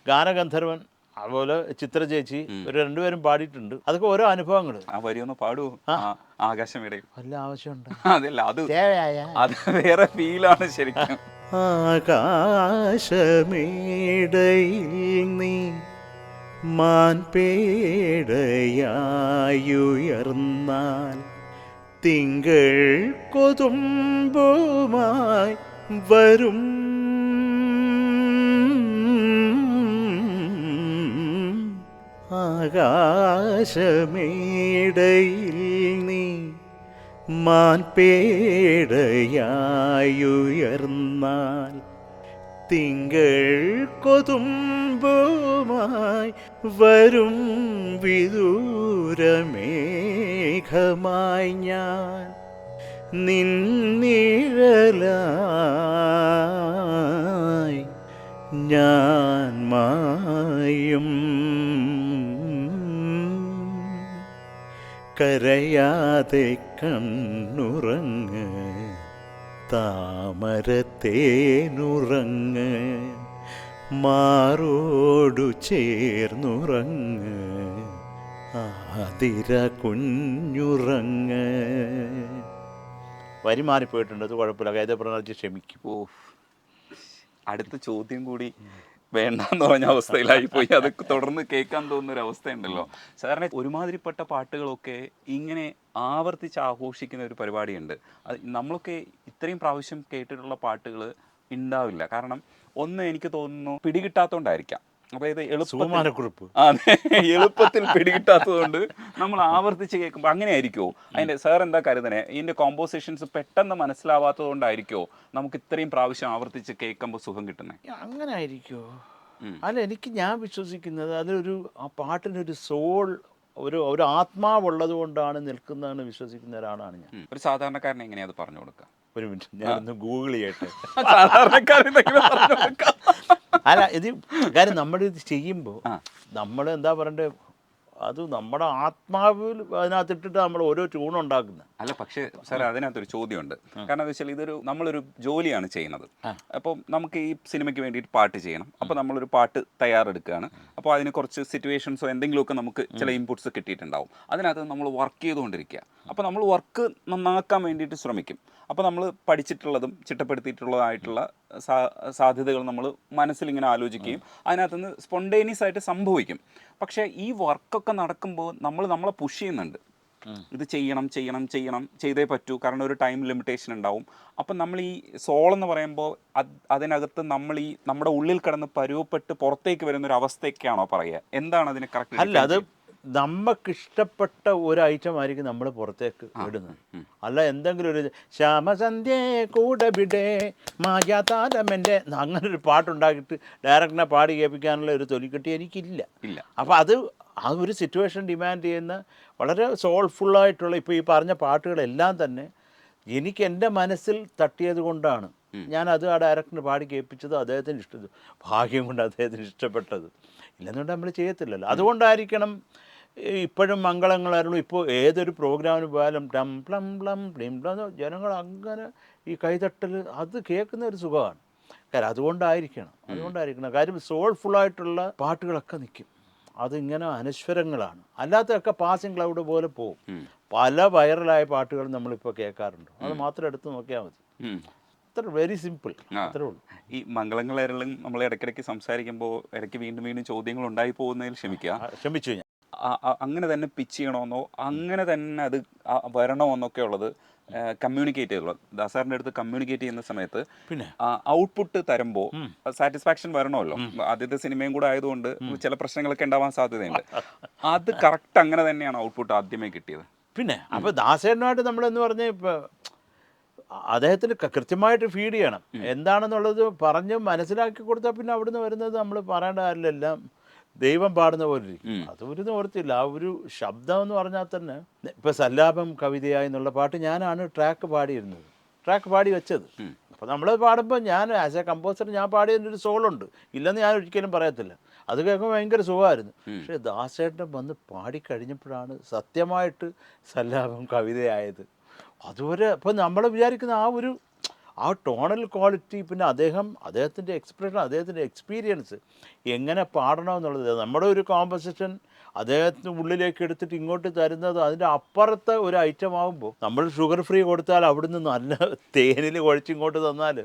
Speaker 1: ഗാനഗന്ധർവൻ അതുപോലെ ചിത്ര ചേച്ചി ഒരു രണ്ടുപേരും പാടിയിട്ടുണ്ട്. അതൊക്കെ ഓരോ അനുഭവങ്ങൾ.
Speaker 2: ആ വരിയൊന്ന് പാടുവോ? ആകാശമേടയിൽ
Speaker 1: വല്ല ആവശ്യമുണ്ട്?
Speaker 2: അതല്ല, അത് വേറെ ഫീലാണ് ശരിക്കും.
Speaker 3: ആകാശമേടയിൽ നീ മാൻപേടയായുയർന്നാൽ തിങ്കൾ കൊതുമ്പുമായി വരും. ആകാശമേടയിൽ നീ മാൻപേടയായുയർന്നാൽ തിങ്കൾ കൊതുമ്പുമായി വരും. വിദൂരമേഘമായി ഞാൻ നിന്നിഴലായി ഞാൻ മായും. കരയാതെ കണ്ണുറങ്ങ് താമരത്തേനുറങ്ങ് മാറോടു ചേർന്നുറങ്ങ് ആതിര കുഞ്ഞുറങ്ങ്.
Speaker 1: വരി മാറിപ്പോയിട്ടുണ്ട്. അത് കുഴപ്പമില്ല. കൈതപ്രനാജി ക്ഷമിക്കും.
Speaker 2: ഓ, അടുത്ത ചോദ്യം കൂടി വേണ്ടെന്ന് പറഞ്ഞ അവസ്ഥയിലായി പോയി. അത് തുടർന്ന് കേൾക്കാൻ തോന്നുന്ന ഒരു അവസ്ഥയുണ്ടല്ലോ. സാറിന് ഒരുമാതിരിപ്പെട്ട പാട്ടുകളൊക്കെ ഇങ്ങനെ ആവർത്തിച്ച് ആഘോഷിക്കുന്ന ഒരു പരിപാടിയുണ്ട്. അത് നമ്മളൊക്കെ ഇത്രയും പ്രാവശ്യം കേട്ടിട്ടുള്ള പാട്ടുകൾ ഉണ്ടാവില്ല. കാരണം ഒന്ന് എനിക്ക് തോന്നുന്നു പിടികിട്ടാത്തതുകൊണ്ടായിരിക്കാം. അതായത് എളുപ്പത്തിൽ പിടികിട്ടാത്തത് കൊണ്ട് നമ്മൾ ആവർത്തിച്ച് കേൾക്കുമ്പോൾ അങ്ങനെ ആയിരിക്കുമോ? അതിൻ്റെ സാർ എന്താ കരുതണേ? ഇതിൻ്റെ കോമ്പോസിഷൻസ് പെട്ടെന്ന് മനസ്സിലാവാത്തത് കൊണ്ടായിരിക്കുമോ നമുക്ക് ഇത്രയും പ്രാവശ്യം ആവർത്തിച്ച് കേൾക്കുമ്പോൾ സുഖം കിട്ടുന്നത്?
Speaker 1: അങ്ങനെ ആയിരിക്കുമോ? അല്ല, ഞാൻ വിശ്വസിക്കുന്നത് അതിലൊരു ആ പാട്ടിനൊരു സോൾ, ഒരു ആത്മാവുള്ളത് കൊണ്ടാണ് നിൽക്കുന്നതെന്ന് വിശ്വസിക്കുന്ന ഒരാളാണ് ഞാൻ.
Speaker 2: ഒരു സാധാരണക്കാരനെ എങ്ങനെയാ അത് പറഞ്ഞു കൊടുക്കുക?
Speaker 1: ഒരു മിനിറ്റ്, ഞാനൊന്ന് ഗൂഗിൾ ചെയ്യട്ടെ. അല്ല, ഇത് കാര്യം നമ്മളിത് ചെയ്യുമ്പോൾ നമ്മൾ എന്താ പറയണ്ടേ, അത് നമ്മുടെ ആത്മാവിൽ അതിനകത്തിട്ടിട്ട് നമ്മൾ ഓരോ ട്യൂൺ ഉണ്ടാക്കുന്നത്.
Speaker 2: അല്ല, പക്ഷേ സാർ അതിനകത്തൊരു ചോദ്യമുണ്ട്. കാരണം എന്താ വെച്ചാൽ നമ്മളൊരു ജോലിയാണ് ചെയ്യുന്നത്. അപ്പോൾ നമുക്ക് ഈ സിനിമയ്ക്ക് വേണ്ടിയിട്ട് പാട്ട് ചെയ്യണം. അപ്പോൾ നമ്മളൊരു പാട്ട് തയ്യാറെടുക്കുകയാണ്. അപ്പോൾ അതിന് കുറച്ച് സിറ്റുവേഷൻസോ എന്തെങ്കിലുമൊക്കെ നമുക്ക് ചില ഇൻപുട്സ് കിട്ടിയിട്ടുണ്ടാവും. അതിനകത്ത് നമ്മൾ വർക്ക് ചെയ്തുകൊണ്ടിരിക്കുക. അപ്പോൾ നമ്മൾ വർക്ക് നന്നാക്കാൻ വേണ്ടിയിട്ട് ശ്രമിക്കും. അപ്പോൾ നമ്മൾ പഠിച്ചിട്ടുള്ളതും ചിട്ടപ്പെടുത്തിയിട്ടുള്ളതായിട്ടുള്ള സാധ്യതകൾ നമ്മൾ മനസ്സിലിങ്ങനെ ആലോചിക്കുകയും അതിനകത്തുനിന്ന് സ്പോണ്ടേനിയസ് ആയിട്ട് സംഭവിക്കും. പക്ഷേ ഈ വർക്കൊക്കെ നടക്കുമ്പോൾ നമ്മളെ പുഷ് ചെയ്യുന്നുണ്ട്. ഇത് ചെയ്യണം ചെയ്തേ പറ്റൂ, കാരണം ഒരു ടൈം ലിമിറ്റേഷൻ ഉണ്ടാവും. അപ്പം നമ്മൾ ഈ സോൾ എന്ന് പറയുമ്പോൾ അതിനകത്ത് നമ്മുടെ ഉള്ളിൽ കിടന്ന് പരുവപ്പെട്ട് പുറത്തേക്ക് വരുന്ന ഒരു അവസ്ഥയൊക്കെയാണോ പറയുക? എന്താണ് അതിന് കറക്റ്റ്?
Speaker 1: അല്ല, അത് നമുക്കിഷ്ടപ്പെട്ട ഒരു ഐറ്റം ആയിരിക്കും നമ്മൾ പുറത്തേക്ക് വിടുന്നത്. അല്ല എന്തെങ്കിലും ഒരു ശ്യാമസന്ധ്യ കൂടെ വിടേ മായാതാലമെൻ്റെ അങ്ങനെ ഒരു പാട്ടുണ്ടാക്കിയിട്ട് ഡയറക്ടറിനെ പാടി കേൾപ്പിക്കാനുള്ള ഒരു തൊലിക്കെട്ടി എനിക്കില്ല. അപ്പോൾ അത് ആ ഒരു സിറ്റുവേഷൻ ഡിമാൻഡ് ചെയ്യുന്ന വളരെ സോൾഫുള്ളായിട്ടുള്ള ഇപ്പോൾ ഈ പറഞ്ഞ പാട്ടുകളെല്ലാം തന്നെ എനിക്ക് എൻ്റെ മനസ്സിൽ തട്ടിയത് കൊണ്ടാണ് ഞാനത് ആ ഡയറക്ടറിന് പാടി കേൾപ്പിച്ചത്. അദ്ദേഹത്തിന് ഭാഗ്യം കൊണ്ട് അദ്ദേഹത്തിന് ഇഷ്ടപ്പെട്ടത്. ഇല്ലെന്നുകൊണ്ട് നമ്മൾ ചെയ്യത്തില്ലല്ലോ. അതുകൊണ്ടായിരിക്കണം ഇപ്പോഴും മംഗളങ്ങളായിരുന്നു. ഇപ്പോൾ ഏതൊരു പ്രോഗ്രാമിന് പോയാലും ടം പ്ലം പ്ലം പ്ലിം പ്ലം ജനങ്ങൾ അങ്ങനെ ഈ കൈതട്ടൽ അത് കേൾക്കുന്ന ഒരു സുഖമാണ്. കാര്യം അതുകൊണ്ടായിരിക്കണം. കാര്യം സോൾഫുള്ളായിട്ടുള്ള പാട്ടുകളൊക്കെ നിൽക്കും. അതിങ്ങനെ അനശ്വരങ്ങളാണ്. അല്ലാത്തതൊക്കെ പാസിംഗ് ക്ലൗഡ് പോലെ പോകും. പല വൈറലായ പാട്ടുകൾ നമ്മളിപ്പോൾ കേൾക്കാറുണ്ട്. അത് മാത്രം എടുത്ത് നോക്കിയാൽ മതി. അത്ര വെരി സിമ്പിൾ, അത്രേ ഉള്ളൂ.
Speaker 2: ഈ മംഗളങ്ങളേരളും നമ്മൾ ഇടയ്ക്കിടയ്ക്ക് സംസാരിക്കുമ്പോൾ ഇടയ്ക്ക് വീണ്ടും വീണ്ടും ചോദ്യങ്ങൾ ഉണ്ടായി പോകുന്നതിൽ
Speaker 1: ക്ഷമിച്ചു ഞാൻ.
Speaker 2: അങ്ങനെ തന്നെ പിച്ച് ചെയ്യണമെന്നോ അങ്ങനെ തന്നെ അത് വരണമെന്നൊക്കെ ഉള്ളത് കമ്മ്യൂണിക്കേറ്റ് ചെയ്തുള്ളത് ദാസാറിൻ്റെ അടുത്ത് കമ്മ്യൂണിക്കേറ്റ് ചെയ്യുന്ന സമയത്ത്
Speaker 1: പിന്നെ
Speaker 2: ഔട്ട്പുട്ട് തരുമ്പോൾ സാറ്റിസ്ഫാക്ഷൻ വരണമല്ലോ. ആദ്യത്തെ സിനിമയും കൂടെ ആയതുകൊണ്ട് ചില പ്രശ്നങ്ങളൊക്കെ ഉണ്ടാവാൻ സാധ്യതയുണ്ട്. അത് കറക്റ്റ് അങ്ങനെ തന്നെയാണ് ഔട്ട്പുട്ട് ആദ്യമേ കിട്ടിയത്.
Speaker 1: പിന്നെ അപ്പോൾ ദാസേട്ടനുമായിട്ട് നമ്മളെന്ന് പറഞ്ഞാൽ ഇപ്പോൾ അദ്ദേഹത്തിന് കൃത്യമായിട്ട് ഫീഡ് ചെയ്യണം. എന്താണെന്നുള്ളത് പറഞ്ഞ് മനസ്സിലാക്കി കൊടുത്താൽ പിന്നെ അവിടുന്ന് വരുന്നത് നമ്മൾ പറയേണ്ട കാര്യമെല്ലാം ദൈവം പാടുന്ന പോലെ ഇരിക്കും. അതൊരു നിവർത്തിയില്ല. ആ ഒരു ശബ്ദം എന്ന് പറഞ്ഞാൽ തന്നെ ഇപ്പോൾ സല്ലാപം കവിതയായി എന്നുള്ള പാട്ട് ഞാനാണ് ട്രാക്ക് പാടി വെച്ചത്. അപ്പോൾ നമ്മൾ പാടുമ്പോൾ ഞാൻ ആസ് എ കമ്പോസർ ഞാൻ പാടിയതിൻ്റെ ഒരു സോളുണ്ട്, ഇല്ലെന്ന് ഞാൻ ഒരിക്കലും പറയത്തില്ല. അത് കേൾക്കുമ്പോൾ ഭയങ്കര സുഖമായിരുന്നു. പക്ഷേ ദാസേട്ടൻ വന്ന് പാടിക്കഴിഞ്ഞപ്പോഴാണ് സത്യമായിട്ട് സല്ലാപം കവിതയായത്. അതുവരെ ഇപ്പോൾ നമ്മൾ വിചാരിക്കുന്ന ആ ടോണൽ ക്വാളിറ്റി, പിന്നെ അദ്ദേഹത്തിൻ്റെ എക്സ്പ്രഷൻ, അദ്ദേഹത്തിൻ്റെ എക്സ്പീരിയൻസ് എങ്ങനെ പാടണമെന്നുള്ളത്, നമ്മുടെ ഒരു കോമ്പസിഷൻ അദ്ദേഹത്തിന് ഉള്ളിലേക്ക് എടുത്തിട്ട് ഇങ്ങോട്ട് തരുന്നത് അതിൻ്റെ അപ്പുറത്തെ ഒരു ഐറ്റം ആകുമ്പോൾ, നമ്മൾ ഷുഗർ ഫ്രീ കൊടുത്താൽ അവിടുന്ന് നല്ല തേനിൽ കുഴച്ചിങ്ങോട്ട് തന്നാൽ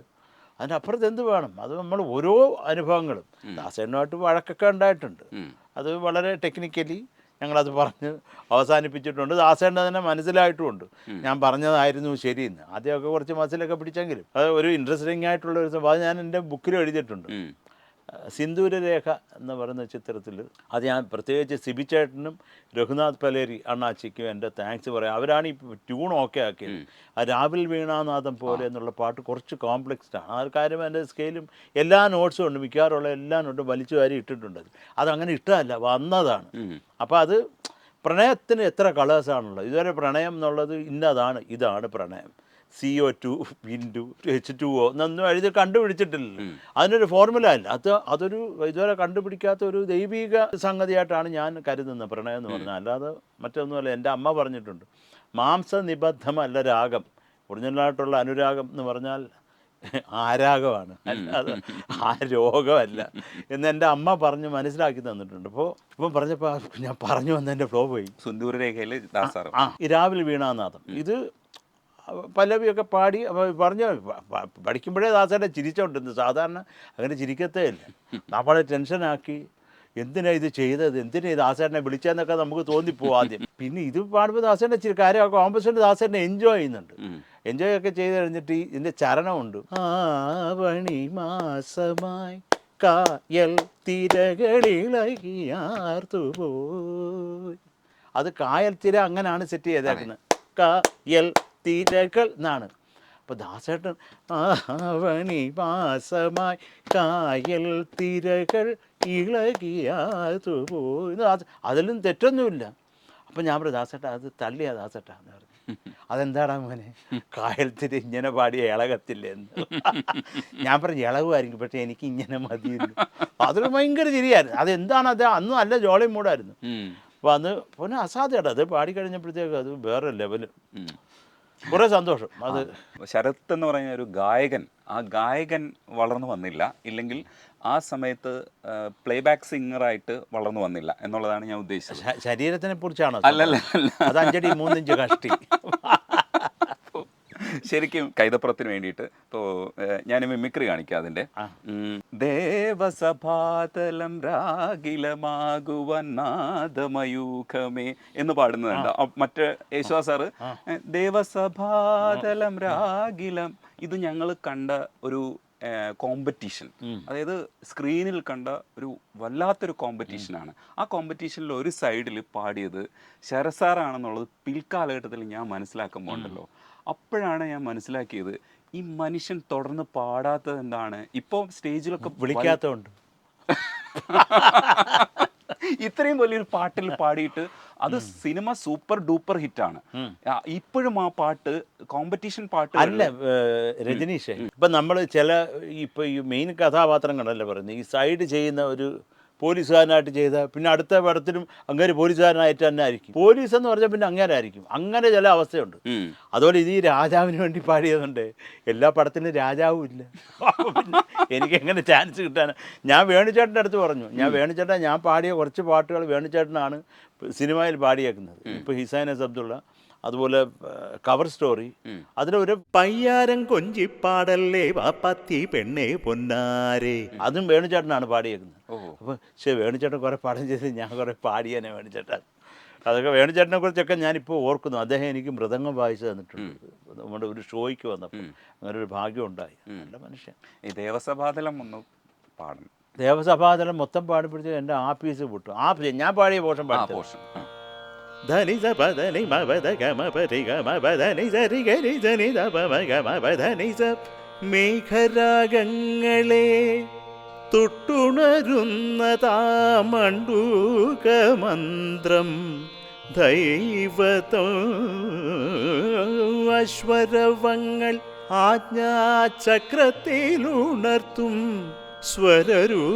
Speaker 1: അതിൻ്റെ അപ്പുറത്ത് എന്ത് വേണം? അത് നമ്മൾ ഓരോ അനുഭവങ്ങളും ദാസേട്ടനുമായിട്ട് വഴക്കൊക്കെ ഉണ്ടായിട്ടുണ്ട്. അത് വളരെ ടെക്നിക്കലി ഞങ്ങളത് പറഞ്ഞ് അവസാനിപ്പിച്ചിട്ടുണ്ട്. ദാസേട്ടൻ തന്നെ മനസ്സിലായിട്ടുമുണ്ട് ഞാൻ പറഞ്ഞതായിരുന്നു ശരിയെന്ന്. ആദ്യമൊക്കെ കുറച്ച് മസിലൊക്കെ പിടിച്ചെങ്കിലും അത് ഒരു ഇൻട്രസ്റ്റിംഗ് ആയിട്ടുള്ള ഒരു സംഭവം. അത് ഞാൻ എൻ്റെ ബുക്കിൽ എഴുതിയിട്ടുണ്ട്. സിന്ദൂരരേഖ എന്ന് പറയുന്ന ചിത്രത്തിൽ അത് ഞാൻ പ്രത്യേകിച്ച് സിബിച്ചേട്ടനും രഘുനാഥ് പലേരി അണ്ണാച്ചിക്കും എൻ്റെ താങ്ക്സ് പറയാം. അവരാണ് ഈ ട്യൂൺ ഓക്കെ ആക്കിയത്. ആ രാവിൽ വീണാനാഥം പോലെ എന്നുള്ള പാട്ട് കുറച്ച് കോംപ്ലക്സ്ഡ് ആണ്. ആ കാര്യം എൻ്റെ സ്കെയിലും എല്ലാ നോട്ട്സും ഉണ്ട്, മിക്കവാറുള്ള എല്ലാ നോട്ടും വലിച്ചു വാരി ഇട്ടിട്ടുണ്ട്. അതങ്ങനെ ഇട്ടതല്ല, വന്നതാണ്. അപ്പോൾ അത് പ്രണയത്തിന് എത്ര കളേഴ്സാണുള്ളത്. ഇതുവരെ പ്രണയം എന്നുള്ളത് ഇതാണ് പ്രണയം, CO2 ഇൻറ്റു H2O എന്നൊന്നും എഴുതി കണ്ടുപിടിച്ചിട്ടില്ലല്ലോ. അതിനൊരു ഫോർമുല ഇല്ല. അതൊരു ഇതുവരെ കണ്ടുപിടിക്കാത്ത ഒരു ദൈവിക സംഗതിയായിട്ടാണ് ഞാൻ കരുതുന്നത് പ്രണയം എന്ന് പറഞ്ഞാൽ. അല്ലാതെ മറ്റൊന്നുമല്ല. എൻ്റെ അമ്മ പറഞ്ഞിട്ടുണ്ട്, മാംസനിബദ്ധമല്ല രാഗം, ഒറിജിനലായിട്ടുള്ള അനുരാഗം എന്ന് പറഞ്ഞാൽ ആരാഗമാണ്, അല്ലാതെ ആ രോഗമല്ല എന്ന് എൻ്റെ അമ്മ പറഞ്ഞ് മനസ്സിലാക്കി തന്നിട്ടുണ്ട്. ഇപ്പം പറഞ്ഞപ്പോൾ ഞാൻ പറഞ്ഞു വന്നതിൻ്റെ ഫ്ലോ പോയി.
Speaker 2: സിന്ദൂരരേഖയിൽ ദാസാർ
Speaker 1: ഈ രാവിലെ വീണാനാഥം ഇത് പല്ലവിയൊക്കെ പാടി പറഞ്ഞ് പഠിക്കുമ്പോഴേ ദാസേട്ടൻ ചിരിച്ചോണ്ടിരുന്നു. സാധാരണ അങ്ങനെ ചിരിക്കത്തേ ഇല്ല. നമ്മളെ ടെൻഷനാക്കി എന്തിനാ ഇത് ചെയ്തത്, എന്തിനാ ഇത് ദാസേട്ടനെ വിളിച്ചതെന്നൊക്കെ നമുക്ക് തോന്നിപ്പോവും ആദ്യം. പിന്നെ ഇത് പാടുമ്പോൾ ദാസേട്ടൻ്റെ കാര്യം കോമ്പസിഷൻ ദാസേട്ടനെ എൻജോയ് ചെയ്യുന്നുണ്ട്. എൻജോയ് ഒക്കെ ചെയ്ത് കഴിഞ്ഞിട്ട് ഇതിൻ്റെ ചരണമുണ്ട്. ആവണി മാസമായി കായൽ തിരകളിളകിയാർത്തുപോയി. അത് കായൽ തിര അങ്ങനെയാണ് സെറ്റ് ചെയ്തേക്കുന്നത്. കായൽ തിരകൾ എന്നാണ്. അപ്പോൾ ദാസേട്ടൻ ആവണി മാസമായി കായൽ തിരകൾ ഇളകിയാതുപോയി, അതിലും തെറ്റൊന്നുമില്ല. അപ്പം ഞാൻ പറഞ്ഞു, ദാസേട്ട അത് തള്ളിയാ ദാസേട്ട എന്ന് പറഞ്ഞു. അതെന്താടാ മോനെ, കായൽ തിര ഇങ്ങനെ പാടിയ ഇളകത്തില്ലേ എന്ന്. ഞാൻ പറഞ്ഞു ഇളകുമായിരിക്കും, പക്ഷേ എനിക്ക് ഇങ്ങനെ മതിയെന്ന്. അതൊരു ഭയങ്കര ചിരിയായിരുന്നു. അതെന്താണ് അത് അന്ന് നല്ല ജോളി മൂടായിരുന്നു. അപ്പോൾ അന്ന് പിന്നെ അസാധ്യമായിട്ട് അത് പാടിക്കഴിഞ്ഞപ്പോഴത്തേക്ക് അത് വേറെ ലെവല്, കുറേ സന്തോഷം. അത്
Speaker 2: ശരത് എന്ന് പറയുന്ന ഒരു ഗായകൻ, ആ ഗായകൻ വളർന്നു വന്നില്ല, ഇല്ലെങ്കിൽ ആ സമയത്ത് പ്ലേ ബാക്ക് സിംഗറായിട്ട് വളർന്നു വന്നില്ല എന്നുള്ളതാണ് ഞാൻ ഉദ്ദേശിച്ചത്.
Speaker 1: ശരീരത്തിനെ കുറിച്ചാണോ?
Speaker 2: അല്ലല്ല,
Speaker 1: അത് 5 അടി 3 ഇഞ്ച് കഷ്ടി.
Speaker 2: ശരിക്കും കൈതപ്പുറത്തിന് വേണ്ടിയിട്ട് ഇപ്പോൾ ഞാൻ മിമിക്രി കാണിക്കാം. അതിൻ്റെ ദേവസഭാതലം രാഗിലമാകുവൻ നാദമയൂഖമേ എന്ന് പാടുന്നതുണ്ട്. മറ്റേ യേശുദാസ് സാറ് ദേവസഭാതലം രാഗിലം, ഇത് ഞങ്ങൾ കണ്ട ഒരു കോമ്പറ്റീഷൻ, അതായത് സ്ക്രീനിൽ കണ്ട ഒരു വല്ലാത്തൊരു കോമ്പറ്റീഷനാണ്. ആ കോമ്പറ്റീഷനിൽ ഒരു സൈഡിൽ പാടിയത് ശരസാറാണെന്നുള്ളത് പിൽക്കാലഘട്ടത്തിൽ ഞാൻ മനസ്സിലാക്കുമ്പോൾ ഉണ്ടല്ലോ, അപ്പോഴാണ് ഞാൻ മനസ്സിലാക്കിയത് ഈ മനുഷ്യൻ തുടർന്ന് പാടാത്തത് എന്താണ്. ഇപ്പോൾ സ്റ്റേജിലൊക്കെ
Speaker 1: വിളിക്കാത്തതുകൊണ്ട്
Speaker 2: ഇത്രയും വലിയൊരു പാട്ടിൽ പാടിയിട്ട് അത് സിനിമ സൂപ്പർ ഡൂപ്പർ ഹിറ്റാണ്. ഇപ്പോഴും ആ പാട്ട് കോമ്പറ്റീഷൻ പാട്ട്
Speaker 1: അല്ല രജനീഷ്. ഇപ്പം നമ്മൾ ചില ഇപ്പോൾ ഈ മെയിൻ കഥാപാത്രങ്ങളല്ലേ പറയുന്നത്, ഈ സൈഡ് ചെയ്യുന്ന ഒരു പോലീസുകാരനായിട്ട് ചെയ്ത പിന്നെ അടുത്ത പടത്തിലും അങ്ങേര് പോലീസുകാരനായിട്ട് തന്നെ ആയിരിക്കും. പോലീസ് എന്ന് പറഞ്ഞാൽ പിന്നെ അങ്ങേരായിരിക്കും. അങ്ങനെ ചില അവസ്ഥയുണ്ട്. അതുപോലെ ഇത് ഈ രാജാവിന് വേണ്ടി പാടിയതുകൊണ്ട് എല്ലാ പടത്തിലും രാജാവും ഇല്ല. അപ്പോൾ പിന്നെ എനിക്കെങ്ങനെ ചാൻസ് കിട്ടാൻ? ഞാൻ വേണുചേട്ടൻ്റെ അടുത്ത് പറഞ്ഞു, ഞാൻ പാടിയ കുറച്ച് പാട്ടുകൾ വേണുചേട്ടനാണ് സിനിമയിൽ പാടിയേക്കുന്നത്. ഇപ്പോൾ ഹിസൈനസ് അബ്ദുള്ള, അതുപോലെ കവർ സ്റ്റോറി, അതിലൊരു
Speaker 3: പയ്യാരം കൊഞ്ചിപ്പാടല്ലേ വാപ്പത്തി പെണ്ണേ പൊന്നാരെ,
Speaker 1: അതും വേണുചേട്ടനാണ് പാടിയേക്കുന്നത്. അപ്പോൾ വേണുചേട്ടൻ കുറേ പാഠം ചെയ്ത് ഞാൻ കുറേ പാടിയേനെ വേണുചേട്ടൻ. അതൊക്കെ വേണുചേട്ടനെ കുറിച്ചൊക്കെ ഞാനിപ്പോൾ ഓർക്കുന്നു. അദ്ദേഹം എനിക്ക് മൃദംഗം വായിച്ചു തന്നിട്ടുണ്ട് നമ്മുടെ ഒരു ഷോയ്ക്ക് വന്നപ്പോൾ. അങ്ങനെ ഒരു ഭാഗ്യം ഉണ്ടായി. നല്ല മനുഷ്യൻ.
Speaker 2: ഈ ദേവസഭാതലം ഒന്ന് പാടണം.
Speaker 1: ദേവസഭാതലം മൊത്തം പാടിപ്പിടിച്ച് എൻ്റെ ആപ്പീസ് പൊട്ടും. ഞാൻ പാടിയ പോഷൻ പാടി.
Speaker 3: ധനിസ പദനി മപദ ഗമ പരി ഗമ പദനി സരി ഗരി ധനി ദപ ഗമ പദനി സ മേഘരാഗങ്ങളെ തൊട്ടുണരുന്ന താമണ്ടൂകമന്ത്രം ദൈവതോ അശ്വരവങ്ങൾ ആജ്ഞാചക്രത്തിലുണർത്തും സ്വരരൂപം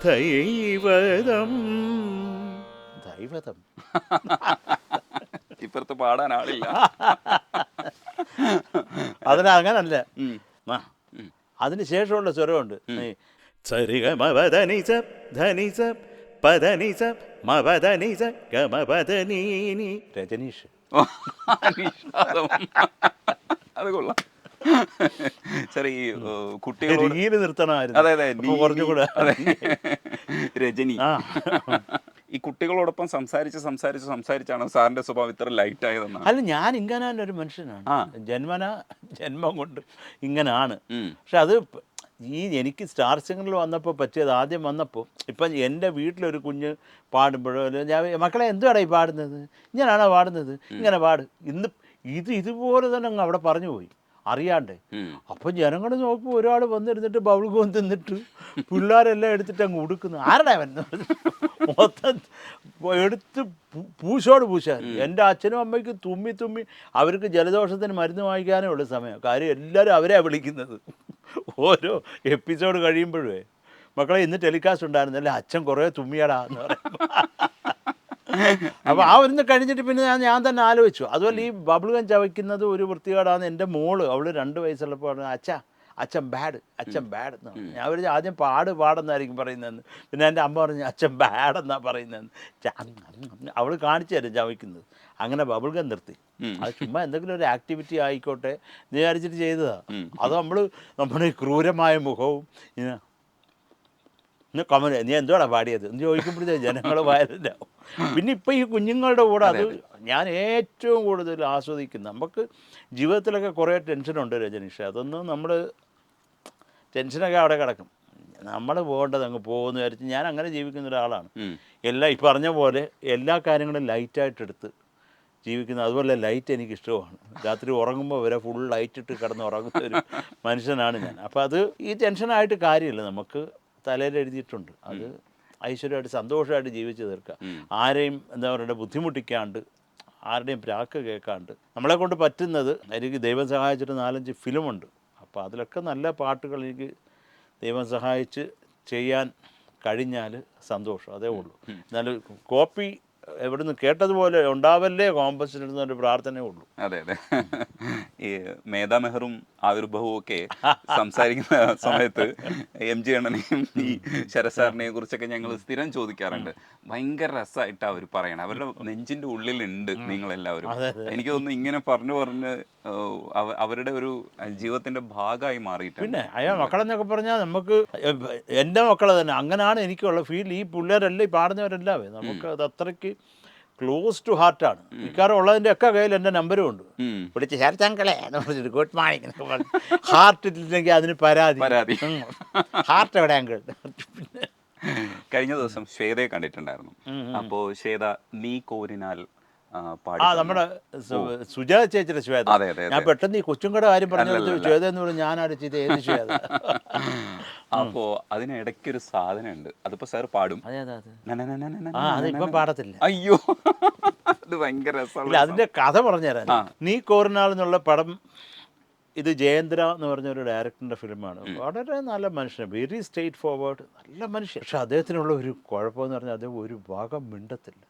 Speaker 3: ദൈവതം.
Speaker 2: ഇപ്പുറത്ത് പാടാൻ ആളില്ല.
Speaker 1: അതിനങ്ങനല്ല, അതിന് ശേഷമുള്ള സ്വരമുണ്ട്.
Speaker 3: സരിഗ മപദനിസ ധനിസ പദനിസ മപദനിസ ഗമപദനീനി.
Speaker 1: രജനീഷ്.
Speaker 2: അത് കൊള്ളാം. സാർ ഈ കുട്ടികളോട്
Speaker 1: നിർത്തണമായിരുന്നു.
Speaker 2: അതെ അതെ,
Speaker 1: കുറച്ചുകൂടെ
Speaker 2: രജനി. ഈ കുട്ടികളോടൊപ്പം സംസാരിച്ചാണ് സാറിന്റെ സ്വഭാവം ഇത്ര ലൈറ്റ് ആയതെന്നാണ്?
Speaker 1: അല്ല, ഞാൻ ഇങ്ങനെ ഒരു മനുഷ്യനാണ്. ജന്മം കൊണ്ട് ഇങ്ങനാണ്. പക്ഷെ അത് എനിക്ക് സ്റ്റാർ സിംഗറിൽ വന്നപ്പോൾ പറ്റിയത്, ആദ്യം വന്നപ്പോൾ ഇപ്പം എൻ്റെ വീട്ടിലൊരു കുഞ്ഞ് പാടുമ്പോഴോ ഞാൻ മക്കളെ എന്തുവാടാ ഈ പാടുന്നത്, ഇങ്ങനെയാണോ പാടുന്നത്, ഇങ്ങനെ പാട്, ഇതുപോലെ തന്നെ അങ്ങ് അവിടെ പറഞ്ഞു പോയി അറിയാണ്ട്. അപ്പം ജനങ്ങൾ നോക്കുമ്പോൾ ഒരാൾ വന്നിരുന്നിട്ട് ബബിൾഗം തിന്നിട്ട് പിള്ളേരെല്ലാം എടുത്തിട്ട് അങ്ങ് ഉടുക്കുന്നു. ആരുടെ വരുന്നത് മൊത്തം എടുത്ത് പൂശോട് പൂശാൻ. എൻ്റെ അച്ഛനും അമ്മയ്ക്കും തുമ്മി അവർക്ക് ജലദോഷത്തിന് മരുന്ന് വാങ്ങിക്കാനേ ഉള്ള സമയം. കാര്യം എല്ലാവരും അവരെയാണ് വിളിക്കുന്നത്. ഓരോ എപ്പിസോഡ് കഴിയുമ്പോഴേ മക്കളെ ഇന്ന് ടെലികാസ്റ്റ് ഉണ്ടായിരുന്നല്ലേ, അച്ഛൻ കുറേ തുമ്മിയാടാ എന്ന് പറയുമ്പോൾ. അപ്പോൾ ആ ഒന്ന് കഴിഞ്ഞിട്ട് പിന്നെ ഞാൻ തന്നെ ആലോചിച്ചു. അതുപോലെ ഈ ബബിൾഗം ചവയ്ക്കുന്നത് ഒരു വൃത്തികേടാന്ന് എൻ്റെ മോള്, അവൾ 2 വയസ്സുള്ളപ്പോൾ പറഞ്ഞു, അച്ഛൻ ബാഡ് എന്ന്. ഞാൻ ഒരു ആദ്യം പാടെന്നായിരിക്കും പറയുന്നതെന്ന്. പിന്നെ എൻ്റെ അമ്മ പറഞ്ഞു അച്ഛൻ ബാഡെന്നാണ് പറയുന്നതെന്ന്. അവൾ കാണിച്ചു തരും ചവയ്ക്കുന്നത്. അങ്ങനെ ബബിൾഗം നിർത്തി. അത് ചുമ്മാ എന്തെങ്കിലും ഒരു ആക്ടിവിറ്റി ആയിക്കോട്ടെ എന്ന് വിചാരിച്ചിട്ട് ചെയ്തതാണ്. അത് നമ്മുടെ ഈ ക്രൂരമായ മുഖവും കമന്റ് നീ എന്തോടാ പാടിയത് എന്ന് ചോദിക്കുമ്പോഴത്തേക്ക് ജനങ്ങൾ വയലൻ്റാവും. പിന്നെ ഇപ്പം ഈ കുഞ്ഞുങ്ങളുടെ കൂടെ അത് ഞാൻ ഏറ്റവും കൂടുതൽ ആസ്വദിക്കുന്നത്. നമുക്ക് ജീവിതത്തിലൊക്കെ കുറേ ടെൻഷനുണ്ട് രജനീഷ്. അതൊന്നും നമ്മൾ ടെൻഷനൊക്കെ അവിടെ കിടക്കും. നമ്മൾ പോകേണ്ടത് അങ്ങ് പോകുമെന്ന് വിചാരിച്ച് ഞാൻ അങ്ങനെ ജീവിക്കുന്ന ഒരാളാണ്. ഈ പറഞ്ഞ പോലെ എല്ലാ കാര്യങ്ങളും ലൈറ്റായിട്ടെടുത്ത് ജീവിക്കുന്നത്. അതുപോലെ ലൈറ്റ് എനിക്കിഷ്ടമാണ്. രാത്രി ഉറങ്ങുമ്പോൾ വരെ ഫുൾ ലൈറ്റ് ഇട്ട് കിടന്ന് ഉറങ്ങുന്ന ഒരു മനുഷ്യനാണ് ഞാൻ. അപ്പോൾ അത് ഈ ടെൻഷനായിട്ട് കാര്യമില്ല. നമുക്ക് തലയിൽ എഴുതിയിട്ടുണ്ട്. അത് ഐശ്വര്യമായിട്ട് സന്തോഷമായിട്ട് ജീവിച്ച് തീർക്കുക. ആരെയും എന്താ പറയുക ബുദ്ധിമുട്ടിക്കാണ്ട്, ആരുടെയും പ്രാക്ക് കേൾക്കാണ്ട് നമ്മളെ കൊണ്ട് പറ്റുന്നത്. എനിക്ക് ദൈവം സഹായിച്ചിട്ട് 4-5 ഫിലിമുണ്ട്. അപ്പോൾ അതിലൊക്കെ നല്ല പാട്ടുകൾ എനിക്ക് ദൈവം സഹായിച്ച് ചെയ്യാൻ കഴിഞ്ഞാൽ സന്തോഷം, അതേ ഉള്ളൂ. എന്നാലും കോപ്പി എവിടുന്ന് കേട്ടതുപോലെ ഉണ്ടാവല്ലേ കോമ്പസിന് ഒരു പ്രാർത്ഥനയേ ഉള്ളൂ.
Speaker 2: അതെ അതെ. ഈ മേധാ മെഹറും ആവിർഭവവും ഒക്കെ സംസാരിക്കുന്ന സമയത്ത് MG അണ്ണനെയും ഈ ശരസാറിനെയും കുറിച്ചൊക്കെ ഞങ്ങൾ സ്ഥിരം ചോദിക്കാറുണ്ട്. ഭയങ്കര രസമായിട്ടാണ് അവർ പറയണത്. അവരുടെ നെഞ്ചിന്റെ ഉള്ളിലുണ്ട് നിങ്ങളെല്ലാവരും. എനിക്ക് തോന്നുന്നു ഇങ്ങനെ പറഞ്ഞു അവരുടെ ഒരു ജീവിതത്തിന്റെ ഭാഗമായി മാറിയിട്ടുണ്ട്.
Speaker 1: പിന്നെ മക്കളെന്നൊക്കെ പറഞ്ഞാൽ നമുക്ക് എൻ്റെ മക്കളെ തന്നെ അങ്ങനെയാണ് എനിക്കുള്ള ഫീൽ. ഈ പിള്ളേരെല്ലാം ഈ പാടുന്നവരെല്ലാവേ നമുക്ക് അത് അത്രയ്ക്ക് ക്ലോസ് ടു ഹാർട്ടാണ്. മിക്കവാറും ഉള്ളതിൻ്റെ ഒക്കെ കയ്യിൽ എൻ്റെ നമ്പരും ഉണ്ട്. വിളിച്ച് ശരത്തങ്കളെ എന്ന് പറഞ്ഞിട്ട് ഗുഡ് മോർണിംഗ് എന്നൊക്കെ പറഞ്ഞു. ഹാർട്ട് ഇട്ടില്ലെങ്കിൽ അതിന് പരാതി. ഹാർട്ട് എവിടെ അങ്കിൾ? പിന്നെ
Speaker 2: കഴിഞ്ഞ ദിവസം ശ്വേതയെ കണ്ടിട്ടുണ്ടായിരുന്നു. അപ്പോൾ ശ്വേത നീ കോരിനാൽ
Speaker 1: നമ്മുടെ സുജാത ചേച്ചിയുടെ ശ്വേത. ഞാൻ പെട്ടെന്ന് ഈ കൊച്ചുംകട കാര്യം പറഞ്ഞു ശ്വേത എന്ന് പറഞ്ഞു. ഞാൻ അരച്ചത് ഏത് ശ്വേത?
Speaker 2: അപ്പോ അതിനിടയ്ക്കൊരു സാധനം ഉണ്ട്. അതിപ്പോ സാർ പാടും.
Speaker 1: അതിപ്പം പാടത്തില്ല.
Speaker 2: അയ്യോ, അത് ഭയങ്കര രസമാണ്.
Speaker 1: അതിന്റെ കഥ പറഞ്ഞുതരാൻ. നീ കോറിനാൾ എന്നുള്ള പടം ഇത് ജയേന്ദ്ര എന്ന് പറഞ്ഞൊരു ഡയറക്ടറിൻ്റെ ഫിലിമാണ്. വളരെ നല്ല മനുഷ്യൻ, വെരി സ്ട്രെയിറ്റ് ഫോർവേഡ്, നല്ല മനുഷ്യൻ. പക്ഷെ അദ്ദേഹത്തിനുള്ള ഒരു കുഴപ്പമെന്ന് പറഞ്ഞാൽ അദ്ദേഹം ഒരു ഭാഗം മിണ്ടത്തില്ല,